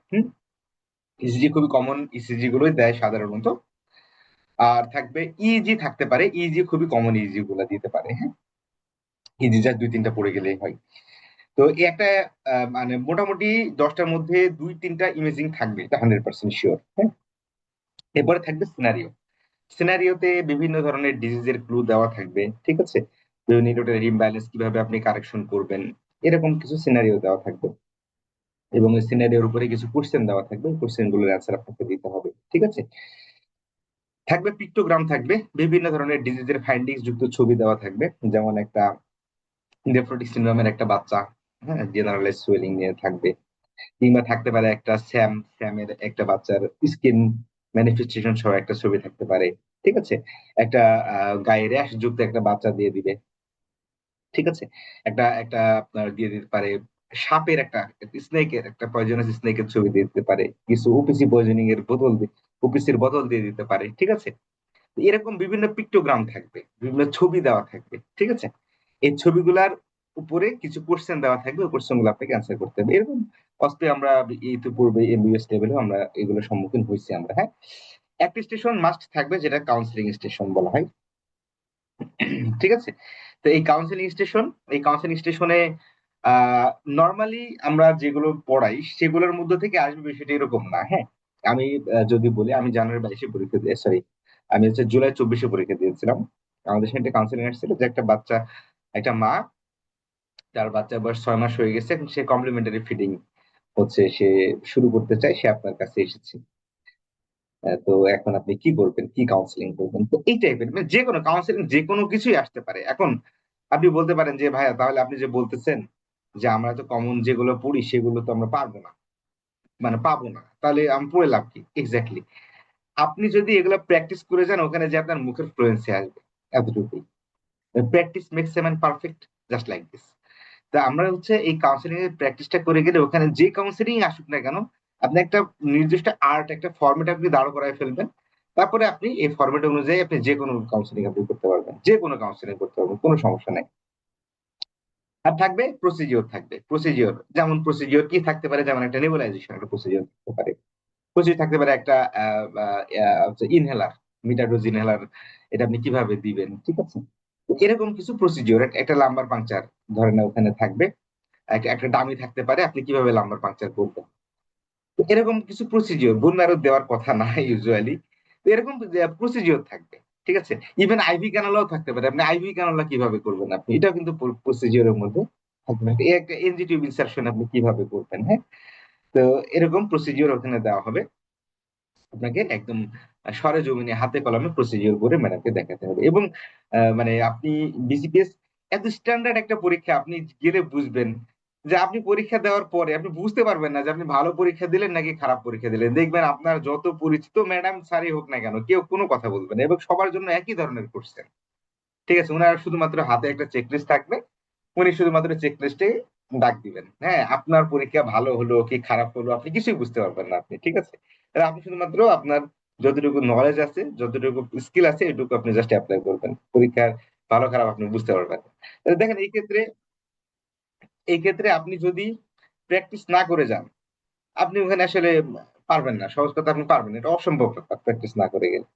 ইসিজি খুবই কমন, ইসিজি গুলোই দেয় সাধারণত। আর থাকবে ইজি থাকতে পারে, ইজি খুবই কমন, ইজি গুলা দিতে পারে, হ্যাঁ। ইজি যা 2-3টা পড়ে গেলেই হয়। তো এই একটা মানে মোটামুটি 10টার মধ্যে 2-3টা ইমেজিং থাকবে, এটা 100% শিওর, হ্যাঁ। এরপরে থাকবে সিনারিও। সিনারিওতে বিভিন্ন ধরনের ডিজিজের ক্লু দেওয়া থাকবে, ঠিক আছে। নিউরোটার ইমব্যালেন্স কিভাবে আপনি কারেকশন করবেন, এরকম কিছু সিনারিও দেওয়া থাকবে এবং এই সিনারিওর উপরে কিছু কোশ্চেন দেওয়া থাকবে, কোশ্চেন গুলোর অ্যান্সার আপনাকে দিতে হবে, ঠিক আছে। থাকবে পিক্টোগ্রাম, থাকবে বিভিন্ন ধরনের ডিজিজের ফাইন্ডিংস যুক্ত ছবি দেওয়া থাকবে, যেমন একটা নেফ্রোটিক সিনড্রোমের একটা বাচ্চা, হ্যাঁ, জেনারেলাইজ সোয়েলিং নিয়ে থাকবে। কিংবা থাকতে পারে একটা স্যামের একটা বাচ্চার স্কিন ম্যানিফেস্টেশন সহ একটা ছবি থাকতে পারে, ঠিক আছে। একটা গায়ে র্যাশ যুক্ত একটা বাচ্চা দিয়ে দিবে, ঠিক আছে। একটা একটা আপনার দিয়ে দিতে পারে সাপের একটা, স্নেকের একটা পয়জনাস স্নেকের ছবি দিয়ে দিতে পারে, কিছু ওপিসি পয়জনিং এর বোতল, ওপিসির বোতল দিয়ে দিতে পারে, ঠিক আছে। এরকম বিভিন্ন পিক্টোগ্রাম থাকবে, বিভিন্ন ছবি দেওয়া থাকবে, ঠিক আছে। এই ছবিগুলার উপরে কিছু কোশ্চেন দেওয়া থাকবে, ওই কোশ্চেন গুলো আপনাকে অ্যান্সার করতে হবে। এরকম অস্পে আমরা ইতিপূর্বে এমবিবিএস লেভেলে আমরা এগুলোর সম্মুখীন হয়েছি আমরা, হ্যাঁ। একটা স্টেশন মাস্ট থাকবে যেটা কাউন্সিলিং স্টেশন বলা হয়, ঠিক আছে। তো এই কাউন্সিলিং স্টেশনে নর্মালি আমরা যেগুলো পড়াই সেগুলোর মধ্যে থেকে আসবে বিষয়টা এরকম না, হ্যাঁ। আমি যদি বলি, আমি জানুয়ারি 22-এ পরীক্ষা দিয়ে, সরি, আমি হচ্ছে জুলাই 24-এ পরীক্ষা দিয়েছিলাম। আমাদের সেখানে কাউন্সিলিং আসছিল যে একটা বাচ্চা, একটা মা, তার বাচ্চার বয়স 6 মাস হয়ে গেছে, এখন সে কমপ্লিমেন্টারি ফিডিং হচ্ছে সে শুরু করতে চায়, সে আপনার কাছে এসেছে। তো এখন আপনি কি করবেন, কি কাউন্সিলিং করবেন, তো এই টাইপের মানে যে কোনো কাউন্সিলিং যে কোনো কিছুই আসতে পারে। এখন আপনি বলতে পারেন যে ভাইয়া তাহলে আপনি যে বলতেছেন যে আমরা তো কমন যেগুলো পড়ি সেগুলো তো আমরা পারবো না, মানে পাবো না, তাহলে আমি পড়ে লাভ কি? এক্স্যাক্টলি, আপনি যদি এগুলো প্র্যাকটিস করে যান, ওখানে যে আপনার মুখের ফ্লুয়েন্সি আসবে, এতটুকুই। Practice makes a man perfect, just like this. তা আমরা হচ্ছে এই কাউন্সিলিং এর প্র্যাকটিসটা করে গেলে ওখানে যে কাউন্সিলিং আসুক না কেন, আপনি একটা নির্দিষ্ট আর্ট, একটা ফরম্যাট আপনি দাঁড় করায় ফেলবেন। তারপরে আপনি এই ফরম্যাট অনুযায়ী আপনি যে কোনো কাউন্সিলিং আপনি করতে পারবেন, যে কোনো কাউন্সিলিং করতে পারবেন, কোনো সমস্যা নেই। আর থাকবে প্রসিজিওর, থাকবে প্রসিজিওর, যেমন প্রসিজিওর কি থাকতে পারে, যেমন একটা নেবুলাইজেশন একটা প্রসিজিওর থাকতে পারে। প্রসিজিওর থাকতে পারে একটা ইনহেলার, মিটাডোজ ইনহেলার, এটা আপনি কিভাবে দিবেন, ঠিক আছে। তো এরকম কিছু প্রসিজিওর, একটা লাম্বার পাংচার ধরেন ওখানে থাকবে, একটা একটা ডামি থাকতে পারে, আপনি কিভাবে লাম্বার পাংচার করবেন। তো এরকম কিছু প্রসিজিওর, বোন ম্যারো দেওয়ার কথা না ইউজুয়ালি, তো এরকম প্রসিজিওর থাকবে, ঠিক আছে। ইভেন আইভি ক্যানোলাও থাকতে পারে, আপনি আইভি ক্যানোলা কিভাবে করবেন, আপনি এটাও কিন্তু প্রসিজিওরের মধ্যে থাকবে। এই একটা এনজিটিভ ইনসার্শন আপনি কিভাবে করবেন, হ্যাঁ। তো এরকম প্রসিজিওর ওখানে দেওয়া হবে, আপনাকে একদম সরেজমিনে হাতে কলমে প্রসিজিওর করে ম্যাডামকে দেখাতে হবে। এবং মানে আপনি বিসিপিএস এত স্ট্যান্ডার্ড একটা পরীক্ষা, আপনি গেলে বুঝবেন যে আপনি পরীক্ষা দেওয়ার পরে আপনি বুঝতে পারবেন না যে আপনি ভালো পরীক্ষা দিলেন নাকি খারাপ পরীক্ষা দিলেন। দেখবেন আপনার যত পরিচিত ম্যাডাম স্যারই হোক না কেন, কেউ কোনো কথা বলবে না এবং সবার জন্য একই ধরনের কোশ্চেন, ঠিক আছে। ওনার শুধুমাত্র হাতে একটা চেকলিস্ট থাকবে, উনি শুধুমাত্র চেকলিস্টে ডাক দিবেন, হ্যাঁ। আপনার পরীক্ষা ভালো হলো কি খারাপ হলো আপনি কিছুই বুঝতে পারবেন না আপনি, ঠিক আছে। তাহলে আপনি শুধুমাত্র আপনার যতটুকু নলেজ আছে, যতটুকু স্কিল আছে, এটুকু আপনি জাস্ট অ্যাপ্লাই করবেন, পরীক্ষার ভালো খারাপ আপনি বুঝতে পারবেন না। তাহলে দেখেন, এই ক্ষেত্রে আপনি যদি প্র্যাকটিস না করে যান, আপনি ওখানে আসলে পারবেন না, সহজ কথা আপনি পারবেন না, এটা অসম্ভব ব্যাপার প্র্যাকটিস না করে গেলে।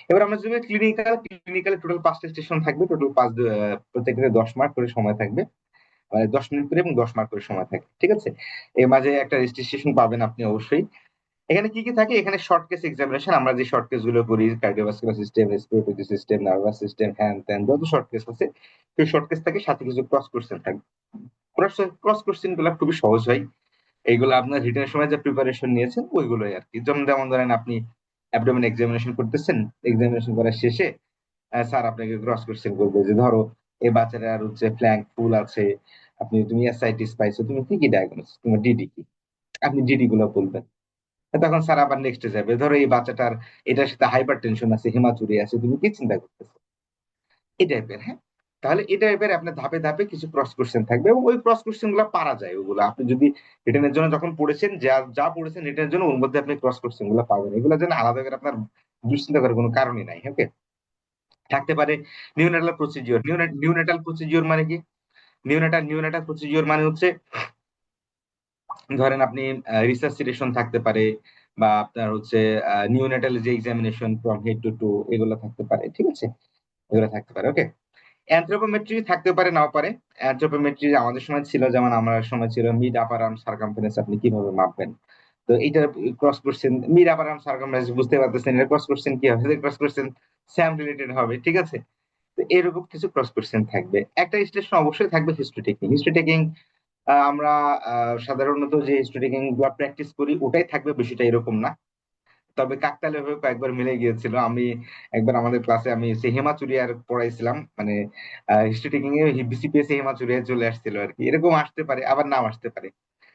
এবার আমরা যদি ক্লিনিক্যাল টোটাল 5টা স্টেশন থাকবে, টোটাল প্রত্যেকটা 10 মার্ক করে সময় থাকবে, মানে 10 মিনিট করে এবং 10 মার্ক করে সময় থাকে, ঠিক আছে। এর মাঝে একটা রেজিস্ট্রেশন পাবেন আপনি অবশ্যই। এখানে কি কি থাকে, এখানে শর্ট কেস এক্সামিনেশন, আমরা যে শর্ট কেস গুলো করি, cardiovascular system, respiratory system, nervous system, হ্যান ত্যান যত শর্ট কেস আছে, সেই শর্ট কেস থাকে, সাথে কিছু ক্রস কোশ্চেন থাকবে। ক্রস কোশ্চেন গুলো খুবই সহজ হয়, এইগুলো আপনার রিটেনের সময় যে প্রিপারেশন নিয়েছেন ওইগুলোই আর কি। যেমন যেমন ধরেন আপনি অ্যাবডোমেন এক্সামিনেশন করতেছেন, এক্সামিনেশন করার শেষে স্যার আপনাকে ক্রস কোশ্চেন করবে যে ধরো এই বাচ্চাটার হচ্ছে ফ্ল্যাঙ্ক ফুল আছে, তুমি এসআইটিস পাইছো, তুমি কি কি ডায়াগনোসিস, তোমার ডিডি কি, আপনি ডিডি গুলো বলবেন। তখন স্যার আবার নেক্সটে যাবে, ধরো এই বাচ্চাটার এটার সাথে হাইপার টেনশন আছে, হেমাচুরি আছে, তুমি কি চিন্তা করতেছো, এই টাইপের। হ্যাঁ, তাহলে এই টাইপের আপনার ধাপে ধাপে কিছু ক্রস কোশ্চেন থাকবে, এবং ওই ক্রস কোশ্চেন গুলো পারা যায়, ওগুলো আপনি যদি রিটেনের জন্য যখন পড়েছেন, যা যা পড়েছেন রিটেনের জন্য, ওর মধ্যে আপনি ক্রস কোশ্চেন গুলো পাবেন, এগুলো যেন আলাদা করে আপনার দুশ্চিন্তা করার কোনো কারণই নাই। ওকে, থাকতে পারে নিউনেটাল প্রসিডিওর। নিউনেটাল প্রসিডিওর মানে কি? নিউনেটাল প্রসিডিওর মানে হচ্ছে ধরেন আপনি রিসাসিটেশন থাকতে পারে, বা আপনার হচ্ছে নিউনেটাল যে examination from head to toe, এগুলো থাকতে পারে, ঠিক আছে, এগুলো থাকতে পারে। ওকে, অ্যানথ্রোপোমেট্রি থাকতে পারে, নাও পারে। অ্যানথ্রোপোমেট্রি আমাদের সময় ছিল, যেমন আমার সময় ছিল মিড আপার আর্ম সার্কামফারেন্স আপনি কিভাবে মাপবেন। তো এটা ক্রস কোশ্চেন, মিড আপার আর্ম সার্কামফারেন্স বুঝতে পারতেছেন, এটা ক্রস কোশ্চেন কি হবে, ক্রস কোশ্চেন স্যাম রিলেটেড হবে, ঠিক আছে। তো এরকম কিছু ক্রস কোশ্চেন থাকবে। একটা স্টেশন অবশ্যই থাকবে হিস্ট্রি টেকিং। হিস্ট্রি টেকিং আমরা সাধারণত যে হিস্ট্রি টেকিং গুলো প্র্যাকটিস করি ওটাই থাকবে, বিষয়টা এরকম না। তবে কাকতালীয় ভাবে কয়েকবার মিলে গিয়েছিল। আমি একবার আমাদের ক্লাসে আমি সে হেমাচুরিয়ার পড়াইছিলাম, মানে হিস্ট্রি টেকিং এ বিসিপিএস হেমাচুরিয়া চলে আসছিল আর কি, এরকম আসতে পারে, আবার নাও আসতে পারে।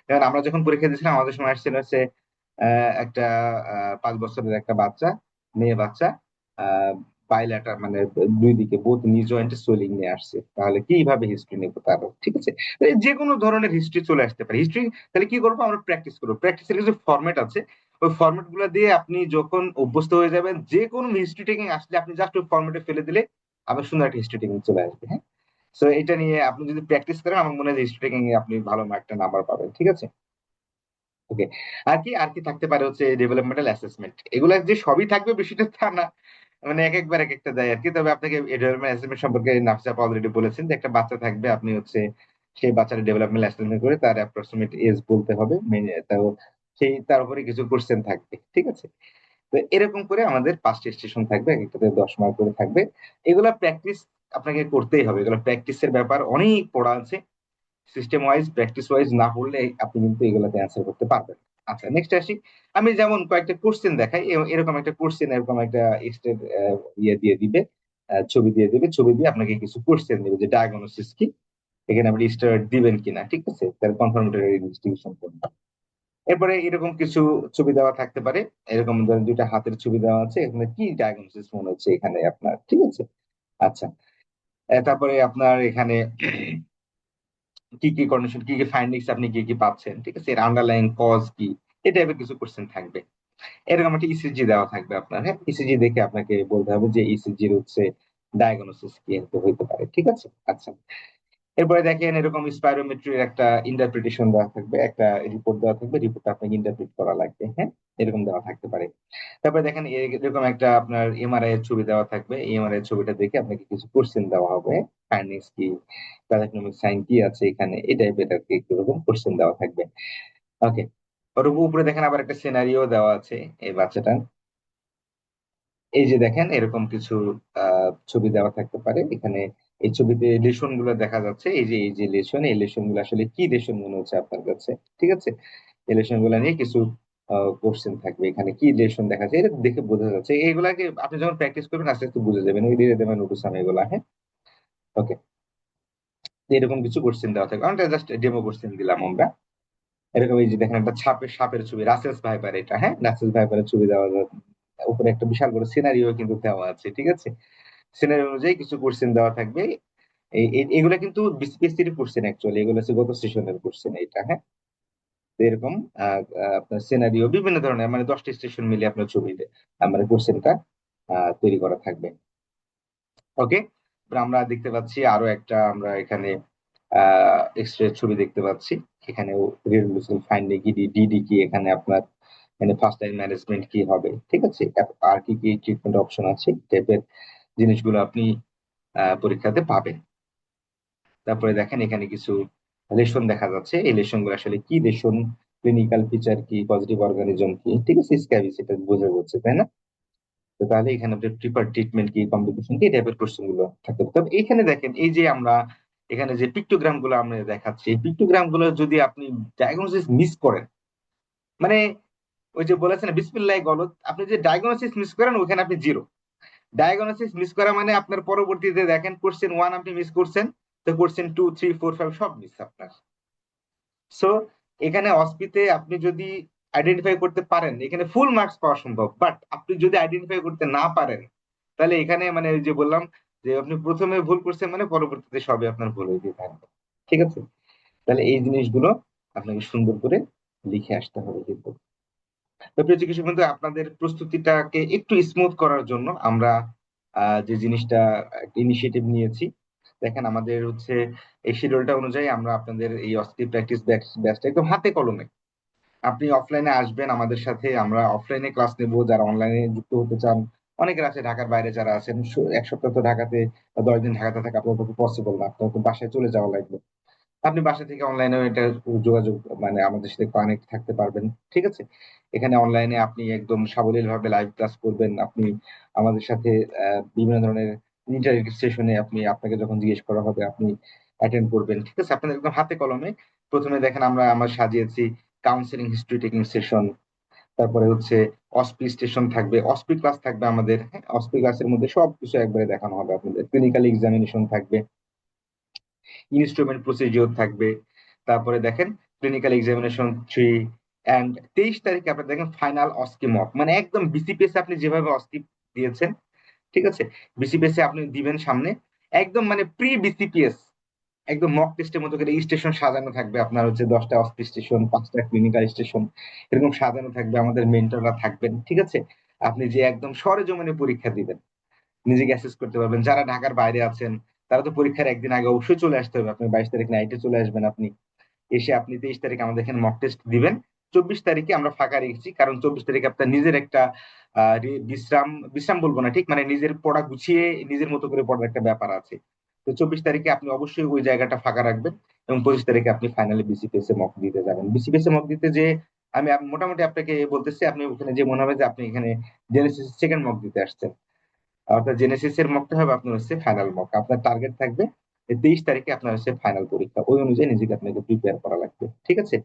যেমন আমরা যখন পরীক্ষা দিয়েছিলাম আমাদের সময় আসছিল হচ্ছে একটা 5 বছরের একটা বাচ্চা, মেয়ে বাচ্চা, আহ বাইলেটার মানে দুই দিকে বোথ নি জয়েন্ট সোলিং নিয়ে আসছে, তাহলে কিভাবে হিস্ট্রি নেবো তার, ঠিক আছে। তো এই যে কোনো ধরনের হিস্ট্রি চলে আসতে পারে। হিস্ট্রি তাহলে কি করবো, আমরা প্র্যাকটিস করবো, প্র্যাকটিসের কিছু ফরম্যাট আছে, ওই ফরম্যাট গুলো দিয়ে আপনি যখন অভ্যস্ত হয়ে যাবেন, যে কোনো হিস্ট্রি টেকিং আসলে আপনি জাস্ট ওই ফরম্যাটে ফেলে দিলে আবার সুন্দর একটা হিস্ট্রি টেকিং চলে আসবে। হ্যাঁ, সো এটা নিয়ে আপনি যদি প্র্যাকটিস করেন, আমার মনে হয় হিস্ট্রি টেকিং এ আপনি ভালো একটা নাম্বার পাবেন, ঠিক আছে। ওকে, আর কি থাকতে পারে হচ্ছে ডেভেলপমেন্টাল অ্যাসেসমেন্ট, এগুলা যে সবই থাকবে বিষয়টা তা না, মানে এক একবার এক একটা দেয় আর কি। তবে আপনাকে ডেভেলপমেন্ট অ্যাসেসমেন্ট সম্পর্কে নাফিসা আপা অলরেডি বলেছেন যে একটা বাচ্চা থাকবে, আপনি হচ্ছে সেই বাচ্চার ডেভেলপমেন্ট অ্যাসেসমেন্ট করে তার অ্যাপ্রক্সিমেট এজ বলতে হবে, তাও সেই তার উপরে কিছু কোশ্চেন থাকবে, ঠিক আছে। তো এরকম করে আমাদের 5টি স্টেশন থাকবে, এক একটাতে 10 মার্ক করে থাকবে। এগুলা প্র্যাকটিস আপনাকে করতেই হবে, এগুলো প্র্যাকটিসের ব্যাপার, অনেক পড়া আছে। সিস্টেম ওয়াইজ প্র্যাকটিস ওয়াইজ না পড়লে আপনি কিন্তু এগুলাতে অ্যান্সার করতে পারবেন না। আচ্ছা, নেক্সট আসি। আমি যেমন কয়েকটা কোশ্চেন দেখাই, এরকম একটা কোশ্চেন, এরকম একটা এক্সটের ইয়ে দিয়ে দিবে, ছবি দিয়ে দিবে, ছবি দিয়ে আপনাকে কিছু কোশ্চেন দিবে যে ডায়াগনোসিস কি, এখানে আপনি স্টার দিবেন কিনা, ঠিক আছে, তার কনফার্মেটরি ইনভেস্টিগেশন করবেন। এরপরে এরকম কিছু ছবি দেওয়া থাকতে পারে, এরকম ধরেন দুইটা হাতের ছবি দেওয়া আছে, এখানে কি ডায়াগনোসিস মনে হচ্ছে এখানে আপনার, ঠিক আছে। আচ্ছা, তারপরে আপনার এখানে কি কি কন্ডিশন, কি কি ফাইন্ডিংস, আপনি কি কি পাচ্ছেন, ঠিক আছে, এর আন্ডারলাইং কজ কি, এই টাইপের কিছু কোশ্চেন থাকবে। এরকম একটা ইসিজি দেওয়া থাকবে আপনার। হ্যাঁ, ইসিজি দেখে আপনাকে বলতে হবে যে ইসিজির হচ্ছে ডায়াগনোসিস কি হইতে পারে, ঠিক আছে। আচ্ছা, এরপরে দেখেন এরকম স্পাইরোমেট্রির একটা ইন্টারপ্রিটেশন দেওয়া থাকবে, একটা রিপোর্ট দেওয়া থাকবে, রিপোর্টটা আপনাকে ইন্টারপ্রিট করা লাগবে। হ্যাঁ, এরকম দেওয়া থাকতে পারে। তারপরে দেখেন এরকম একটা আপনার এমআরআই এর ছবি দেওয়া থাকবে, এই এমআরআই এর ছবিটা দেখে আপনাকে কিছু কোশ্চেন দেওয়া হবে, ফাইন্ডিংস কি, প্যারাক্লিনিক সাইন কি আছে এখানে, এই টাইপের আর কি একটু রকম কোশ্চেন দেওয়া থাকবে। ওকে, ওর উপরে দেখেন আবার একটা সিনারিও দেওয়া আছে, এই বাচ্চাটা, এই যে দেখেন এরকম কিছু ছবি দেওয়া থাকতে পারে এখানে। এই ছবিতে লেশন গুলো দেখা যাচ্ছে, এই যে লেশন, এই লেশন গুলো আসলে কি লেশন মনে হচ্ছে আপনার কাছে, ঠিক আছে। এই লেশন গুলো নিয়ে কিছু কোশ্চেন থাকবে, এখানে কি লেশন দেখা যায় এটা দেখে বোঝা যাচ্ছে, এইগুলাকে আপনি যখন প্র্যাকটিস করবেন আস্তে আস্তে বুঝে যাবেন, ওই দিয়ে দেবেন নোটিস আমি এগুলা। হ্যাঁ, ওকে, এরকম কিছু কোশ্চেন দেওয়া থাকবে, আমরা জাস্ট ডেমো কোশ্চেন দিলাম আমরা। এরকম এই যে দেখেন একটা সাপের ছবি, রাসেলস ভাইপার, এটা হ্যাঁ রাসেলস ভাইপারের ছবি দেওয়া উপরে একটা বিশাল বড় সিনারিও কিন্তু দেওয়া আছে, ঠিক আছে। সিনারি অনুযায়ী কিছু কোশ্চেন দেওয়া থাকবে। এগুলা কিন্তু বিসিএসসির কোশ্চেন, অ্যাকচুয়ালি এগুলো হচ্ছে গত সেশনের কোশ্চেন এটা। হ্যাঁ, তো এরকম আপনার সিনারিও বিভিন্ন ধরনের, মানে 10টি স্টেশন মিলে আপনার ছবিতে মানে কোশ্চেনটা তৈরি করা থাকবে। ওকে, আমরা দেখতে পাচ্ছি আরো একটা, আমরা এখানে এক্সরে ছবি দেখতে পাচ্ছি, এখানে রেজলিউশন ফাইন্ডিং কি, ডিডি কি, এখানে আপনার মানে ফার্স্ট লাইন ম্যানেজমেন্ট কি হবে, ঠিক আছে, আর কি কি ট্রিটমেন্ট অপশন আছে, টাইপের জিনিসগুলো আপনি পরীক্ষাতে পাবেন। তারপরে দেখেন এখানে কিছু লেশন দেখা যাচ্ছে, এই লেশন গুলো আসলে কি লেশন, ক্লিনিক্যাল ফিচার কি, পজিটিভ অর্গানিজম কি, ঠিক আছে, স্ক্যাবি সেটা বোঝা যাচ্ছে, তাই না? তো তাহলে এখানে আপনার প্রিফার ট্রিটমেন্ট কি, কমপ্লিকেশন কি, এই টাইপের কোশ্চেন গুলো থাকতে পারে। তবে এখানে দেখেন, এই যে আমরা এখানে যে পিক্টোগ্রাম গুলো আমরা দেখাচ্ছি, এই পিক্টোগ্রাম গুলো যদি আপনি ডায়াগনোসিস মিস করেন, মানে ওই যে বলেছেন বিসমিল্লাহ গলত, আপনি যে ডায়াগনোসিস মিস করেন ওখানে আপনি জিরো। ডায়াগনোসিস মিস করা মানে আপনার পরবর্তীতে দেখেন কোশ্চেন 1 আপনি মিস করছেন, তো কোশ্চেন 2, 3, 4, 5 সব মিস আপনার। সো এখানে অস্পিতে আপনি যদি আইডেন্টিফাই করতে পারেন, এখানে ফুল মার্কস পাওয়া সম্ভব। বাট আপনি যদি আইডেন্টিফাই করতে না পারেন, তাহলে এখানে মানে ওই যে বললাম যে আপনি প্রথমে ভুল করছেন মানে পরবর্তীতে সবই আপনার ভুল হয়ে যেতে থাকবে। ঠিক আছে? তাহলে এই জিনিসগুলো আপনাকে সুন্দর করে লিখে আসতে হবে কিন্তু। তো প্রিয় চিকিৎসক বন্ধু, আপনাদের প্রস্তুতিটাকে একটু স্মুথ করার জন্য আমরা যে জিনিসটা ইনিশিয়েটিভ নিয়েছি, দেখেন আমাদের হচ্ছে এই শিডিউলটা অনুযায়ী আমরা আপনাদের এই অস্টি প্র্যাকটিস ব্যাচটা একদম হাতে কলমে, আপনি অফলাইনে আসবেন আমাদের সাথে, আমরা অফলাইনে ক্লাস নেব। যারা অনলাইনে যুক্ত হতে চান, অনেকের আছে ঢাকার বাইরে যারা আছেন, এক সপ্তাহ তো ঢাকাতে বা 10 দিন ঢাকাতে থাকা আপনার পক্ষে পসিবল না, আপনার তো বাসায় চলে যাওয়া লাগবে। আপনি বাসা থেকে অনলাইনে এটা যোগাযোগ মানে আমাদের সাথে কানেক্ট থাকতে পারবেন। ঠিক আছে? এখানে অনলাইনে আপনি একদম সাবলীল ভাবে লাইভ ক্লাস করবেন। আপনি আমাদের সাথে বিভিন্ন ধরনের ইন্টারেক্টিভ সেশনে আপনি, আপনাকে যখন জিজ্ঞেস করা হবে আপনি অ্যাটেন্ড করবেন। ঠিক আছে? আপনাদের একদম হাতে কলমে। প্রথমে দেখেন আমরা সাজিয়েছি কাউন্সিলিং হিস্ট্রি টেকিং সেশন, তারপরে হচ্ছে অসপি স্টেশন থাকবে, অসপি ক্লাস থাকবে আমাদের। হ্যাঁ, অসপি ক্লাসের মধ্যে সবকিছু একবারে দেখানো হবে আপনাদের। ক্লিনিক্যাল এক্সামিনেশন থাকবে, ইনস্ট্রুমেন্ট প্রসিডিওর থাকবে। তারপরে দেখেন ক্লিনিক্যাল এক্সামিনেশন 3, অ্যান্ড 23 তারিখে আপনি দেখেন ফাইনাল অস্কি মক, মানে একদম বিসিপিএস আপনি যেভাবে অস্কি দিয়েছেন, ঠিক আছে, বিসিপিএস আপনি দিবেন সামনে, একদম মানে প্রি বিসিপিএস, একদম মক টেস্টের মতো করে স্টেশন সাজানো থাকবে আপনার, হচ্ছে 10টা অস্কি স্টেশন, 5টা ক্লিনিক্যাল স্টেশন, এরকম সাজানো থাকবে। আমাদের মেন্টররা থাকবেন। ঠিক আছে? আপনি যে একদম সরেজমিনে পরীক্ষা দিবেন, নিজেকে অ্যাসেস করতে পারবেন। যারা ঢাকার বাইরে আছেন তারা তো পরীক্ষার একদিন আগে অবশ্যই চলে আসতে হবে। আপনি 22 তারিখ নাইটে চলে আসবেন। আপনি এসে আপনি 23 তারিখ আমাদের এখানে মক টেস্ট দিবেন। 24 তারিখে আমরা ফাঁকা রেখেছি, কারণ 24 তারিখে আপনার নিজের একটা বিশ্রাম, বিশ্রাম বলবো না ঠিক, মানে নিজের পড়া গুছিয়ে নিজের মতো করে পড়ার একটা ব্যাপার আছে। তো 24 তারিখে আপনি অবশ্যই ওই জায়গাটা ফাঁকা রাখবেন, এবং 25 তারিখে আপনি ফাইনালি বিসিপিএস এ মক দিতে যাবেন। বিসিপিএস এ মক দিতে যে আমি মোটামুটি আপনাকে বলতেছি, আপনি ওখানে যে মনে হবে যে আপনি এখানে জেনেসিস সেকেন্ড মক দিতে আসছেন, অর্থাৎ জেনেসিস এর মকটা হবে আপনার হচ্ছে ফাইনাল মক। আপনার টার্গেট থাকবে যে 23 তারিখে আপনার হচ্ছে ফাইনাল পরীক্ষা, ওই অনুযায়ী নিজেকে আপনাকে প্রিপেয়ার করা লাগবে। ঠিক আছে?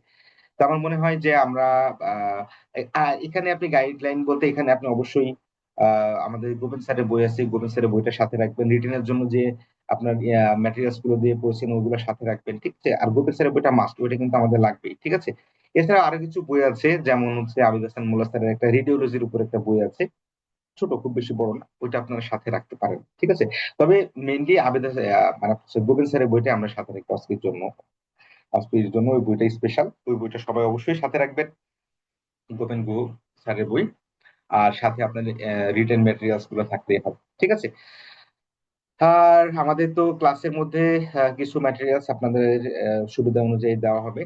তো আমার মনে হয় যে আমরা আহ, এখানে আপনি গাইডলাইন বলতে এখানে আপনি অবশ্যই আমাদের গোবিন্দ স্যারের বই আছে, গোবিন্দ স্যারের বইটা সাথে রাখবেন। রিটেনের জন্য যে আপনার ম্যাটেরিয়ালস গুলো দিয়ে পড়ছেন ওগুলো সাথে রাখবেন। ঠিক আছে? আর গোবিন্দ স্যারের বইটা মাস্ট, ওইটা কিন্তু আমাদের লাগবেই। ঠিক আছে? এছাড়া আরো কিছু বই আছে, যেমন হচ্ছে আবিদ হাসান মোল্লা স্যারের একটা রেডিওলজির উপর একটা বই আছে, ছোট, খুব বেশি বড় না, ওইটা আপনারা সাথে রাখতে পারেন। ঠিক আছে? তবে মেইনলি আবেদন মানে হচ্ছে গোবিন্দ স্যারের বইটা আমরা সাথে রাখবো আজকের জন্য। আজকের জন্য ওই বইটা স্পেশাল, ওই বইটা সবাই অবশ্যই সাথে রাখবেন, গোবিন্দ স্যারের বই। আর সাথে আপনার রিটেন ম্যাটেরিয়ালস গুলো থাকতেই হবে। ঠিক আছে? আর আমাদের তো ক্লাসের মধ্যে কিছু ম্যাটেরিয়ালস আপনাদের সুবিধা অনুযায়ী দেওয়া হবে।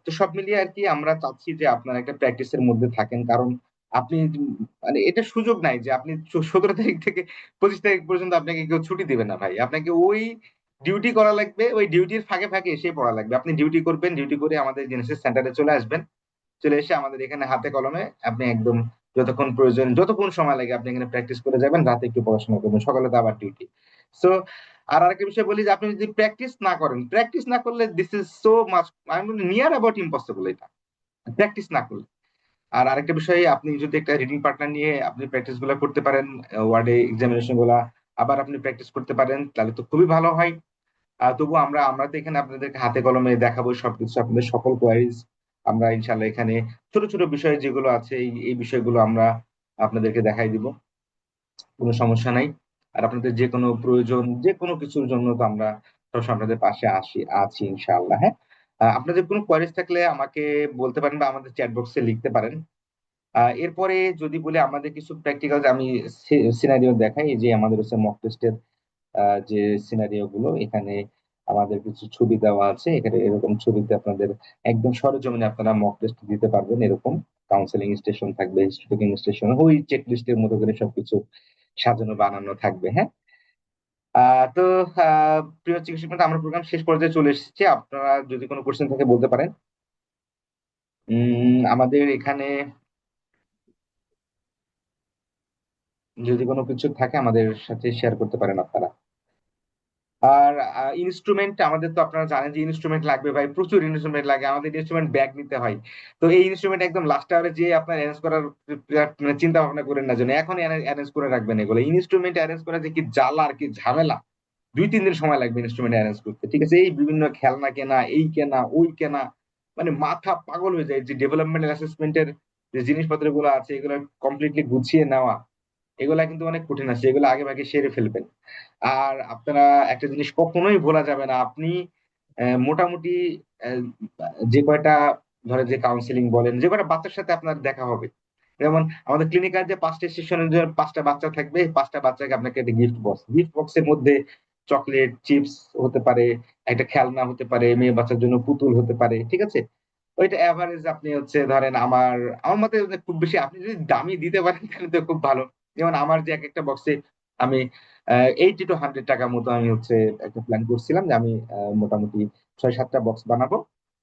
তো সব মিলিয়ে আর কি আমরা চাচ্ছি যে আপনারা একটা প্র্যাকটিসের মধ্যে থাকেন, কারণ আপনি মানে এটা সুযোগ নাই যে আপনি 17 তারিখ থেকে 25 তারিখ পর্যন্ত আপনাকে কেউ ছুটি দিবে না ভাই। আপনাকে ওই ডিউটি করা লাগবে, ওই ডিউটির ফাঁকে ফাঁকে এসে পড়া লাগবে। আপনি ডিউটি করবেন, ডিউটি করে আমাদের জেনেসিস সেন্টারে চলে আসবেন, চলে এসে আমাদের এখানে হাতে কলমে আপনি একদম যতক্ষণ প্রয়োজন, যতক্ষণ সময় লাগে আপনি এখানে প্র্যাকটিস করে যাবেন, রাতে একটু পড়াশোনা করবেন, সকালে তো আবার ডিউটি। সো আর আরেকটা বিষয় বলি যে আপনি যদি প্র্যাকটিস না করেন, প্র্যাকটিস না করলে this is so much, I mean near about impossible এটা, প্র্যাকটিস না করলে। আর আরেকটা বিষয়, আপনি যদি একটা রিডিং পার্টনার নিয়ে আপনি প্র্যাকটিস গুলা করতে পারেন, ওয়ার্ডে এক্সামিনেশন গুলা আবার আপনি প্র্যাকটিস করতে পারেন, তাহলে তো খুবই ভালো হয়। তবু আমরা তো এখানে আপনাদেরকে হাতে কলমে দেখাবো সবকিছু, আপনাদের সকল কোয়ারিজ আমরা ইনশাল্লাহ এখানে ছোট ছোট বিষয় যেগুলো আছে এই বিষয়গুলো আমরা আপনাদেরকে দেখাই দিব, কোনো সমস্যা নাই। আর আপনাদের যে কোনো প্রয়োজন, যে কোনো কিছুর জন্য তো আমরা সবসময় আপনাদের পাশে আছি ইনশাআল্লাহ। হ্যাঁ, আপনাদের কোনো কোয়ারিজ থাকলে আমাকে বলতে পারেন বা আমাদের চ্যাট বক্সে লিখতে পারেন। এরপরে যদি বলি আমাদের কিছু প্র্যাকটিক্যাল, আমি সিনারিও দেখাই। এই যে আমাদের হচ্ছে মক টেস্টের যে সিনারিও গুলো, এখানে আমাদের কিছু ছবি দেওয়া আছে, এখানে এরকম ছবিতে আপনাদের একদম সরেজমিনে আপনারা মক টেস্ট দিতে পারবেন। এরকম কাউন্সেলিং স্টেশন থাকবে, স্টুডেন্ট স্টেশন, ওই চেক লিস্টের মতো করে সবকিছু সাজানো বানানো থাকবে। হ্যাঁ, তো প্রিয় চিকিৎসক বন্ধু, আমরা প্রোগ্রাম শেষ পর্যায়ে চলে এসেছি। আপনারা যদি কোনো কোশ্চেন থাকে বলতে পারেন। আমাদের এখানে যদি কোনো কিছু থাকে আমাদের সাথে শেয়ার করতে পারেন আপনারা। আর ইনস্ট্রুমেন্ট আমাদের তো আপনারা জানেন যে ইনস্ট্রুমেন্ট লাগবে ভাই, প্রচুর ইনস্ট্রুমেন্ট লাগে, আমাদের ইনস্ট্রুমেন্ট ব্যাগ নিতে হয়। তো এই ইনস্ট্রুমেন্ট একদম লাস্ট আওয়ারে যে আপনার অ্যারেঞ্জ করার মানে চিন্তা ভাবনা করেন না, যেন এখন অ্যারেঞ্জ করে রাখবেন। এগুলো ইনস্ট্রুমেন্ট অ্যারেঞ্জ করা যে কি জ্বালা আর কি ঝামেলা, 2-3 দিন সময় লাগবে ইনস্ট্রুমেন্ট অ্যারেঞ্জ করতে, ঠিক আছে? এই বিভিন্ন খেলনা কেনা, এই কেনা ওই কেনা, মানে মাথা পাগল হয়ে যায়। যে ডেভেলপমেন্ট অ্যাসেসমেন্টের যে জিনিসপত্র গুলো আছে এগুলো কমপ্লিটলি গুছিয়ে নেওয়া, এগুলা কিন্তু অনেক কঠিন আছে, এগুলো আগে ভাগে সেরে ফেলবেন। আর আপনারা একটা জিনিস কখনোই ভোলা যাবে না, আপনি মোটামুটি আহ, যে কয়টা ধরে যে কাউন্সিলিং বলেন, যে কয়টা বাচ্চার সাথে আপনার দেখা হবে, যেমন আমাদের ক্লিনিকার যে 5টা সেশনের জন্য 5টা বাচ্চা থাকবে, 5টা বাচ্চাকে আপনাকে একটা গিফট বক্সের মধ্যে চকলেট, চিপস হতে পারে, একটা খেলনা হতে পারে, মেয়ে বাচ্চার জন্য পুতুল হতে পারে, ঠিক আছে? ওইটা এভারেজ আপনি হচ্ছে ধরেন আমার আমার মতে খুব বেশি আপনি যদি দামি দিতে পারেন তাহলে তো খুব ভালো। যেমন আমার যে এক একটা বক্সে আমি 80 to 100 টাকা মতো আমি হচ্ছে একটা প্ল্যান করছিলাম যে আমি মোটামুটি 6-7টা বক্স বানাবো,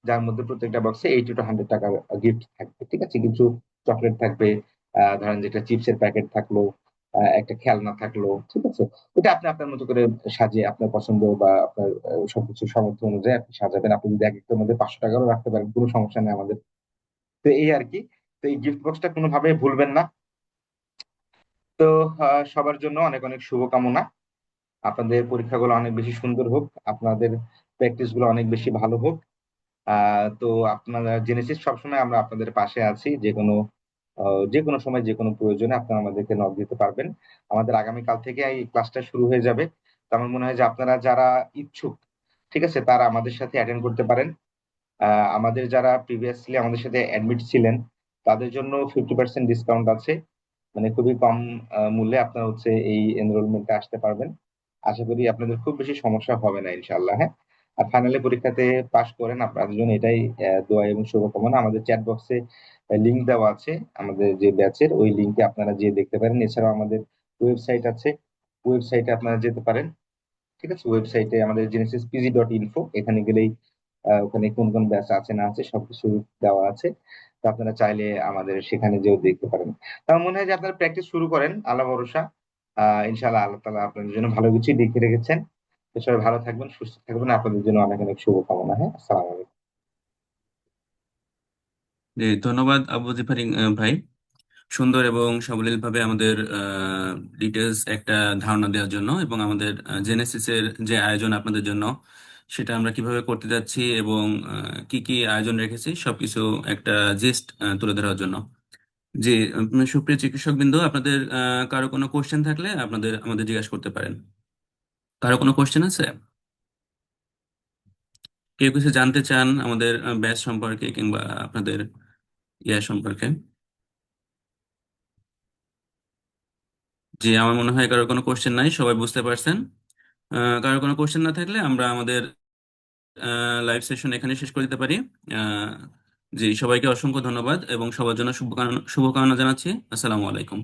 যার মধ্যে প্রত্যেকটা বক্সে 80 to 100 টাকা গিফট থাকবে, ঠিক আছে? কিছু চকলেট থাকবে, ধরেন যেটা চিপসের প্যাকেট থাকলো, একটা খেলনা থাকলো, ঠিক আছে? এটা আপনি আপনার মতো করে সাজিয়ে আপনার পছন্দ বা আপনার সবকিছু সামর্থ্য অনুযায়ী আপনি সাজাবেন। আপনি যদি এক একটার মধ্যে 500 টাকারও রাখতে পারেন, কোনো সমস্যা নেই আমাদের। তো এই আর কি। তো এই গিফট বক্সটা কোনোভাবে ভুলবেন না। তো সবার জন্য অনেক অনেক শুভকামনা। আপনাদের পরীক্ষাগুলো অনেক বেশি সুন্দর হোক, আপনাদের প্র্যাকটিস গুলো অনেক বেশি ভালো হোক। তো আপনারা জেনেসিস সবসময় আমরা আপনাদের পাশে আছি, যে কোনো সময় যে কোনো প্রয়োজনে আপনারা আমাদেরকে নক দিতে পারবেন। আমাদের আগামীকাল থেকে এই ক্লাসটা শুরু হয়ে যাবে। তো আমার মনে হয় যে আপনারা যারা ইচ্ছুক, ঠিক আছে, তারা আমাদের সাথে অ্যাটেন্ড করতে পারেন। আমাদের যারা প্রিভিয়াসলি আমাদের সাথে অ্যাডমিট ছিলেন তাদের জন্য 50% ডিসকাউন্ট আছে, মানে খুবই কম মূল্যে আপনারা হচ্ছে এই এনরোলমেন্টে আসতে পারবেন। আশা করি আপনাদের খুব বেশি সমস্যা হবে না ইনশাল্লাহ, হ্যাঁ। আর ফাইনালি পরীক্ষাতে পাশ করেন, আপনাদের জন্য এটাই দোয়া এবং শুভকামনা। আমাদের চ্যাট বক্সে লিংক দেওয়া আছে আমাদের যে ব্যাচের, ওই লিংকে আপনারা যেয়ে দেখতে পারেন। এছাড়াও আমাদের ওয়েবসাইট আছে, ওয়েবসাইটে আপনারা যেতে পারেন, ঠিক আছে? ওয়েবসাইটে আমাদের genesisPG.info, এখানে গেলেই ওখানে কোন কোন ব্যাচ আছে না আছে সবকিছু দেওয়া আছে। তো আপনারা চাইলে আমাদের সেখানে যেও দেখতে পারেন। তো আমার মনে হয় যে আপনারা প্র্যাকটিস শুরু করেন, আল্লাহ ভরসা। ইনশাআল্লাহ আল্লাহ তাআলা আপনাদের জন্য ভালো কিছুই লিখে রেখেছেন। তো সবাই ভালো থাকবেন, সুস্থ থাকবেন, আপনাদের জন্য অনেক অনেক শুভকামনা। হ্যাঁ, আসসালামু আলাইকুম। জি, ধন্যবাদ আবু জিফার ভাই, সুন্দর এবং সাবলীলভাবে আমাদের ডিটেলস একটা ধারণা দেওয়ার জন্য, এবং আমাদের জেনেসিসের যে আয়োজন আপনাদের জন্য সেটা আমরা কিভাবে করতে যাচ্ছি এবং কি কি আয়োজন রেখেছি সবকিছু একটা জিস্ট তুলে ধরার জন্য। জি, সুপ্রিয় চিকিৎসকবৃন্দ, আপনাদের কারো কোনো কোশ্চেন থাকলে আপনাদের আমাদের জিজ্ঞাসা করতে পারেন। কারো কোনো কোশ্চেন আছে? কেউ কিছু জানতে চান আমাদের ব্যাচ সম্পর্কে কিংবা আপনাদের ইয়া সম্পর্কে? জি, আমার মনে হয় কারো কোনো কোশ্চেন নাই, সবাই বুঝতে পারছেন। কারো কোনো কোশ্চেন না থাকলে আমরা আমাদের লাইভ সেশন এখানে শেষ করে দিতে পারি। আহ, জি, সবাইকে অসংখ্য ধন্যবাদ এবং সবার জন্য শুভকামনা শুভকামনা জানাচ্ছি। আসসালামু আলাইকুম।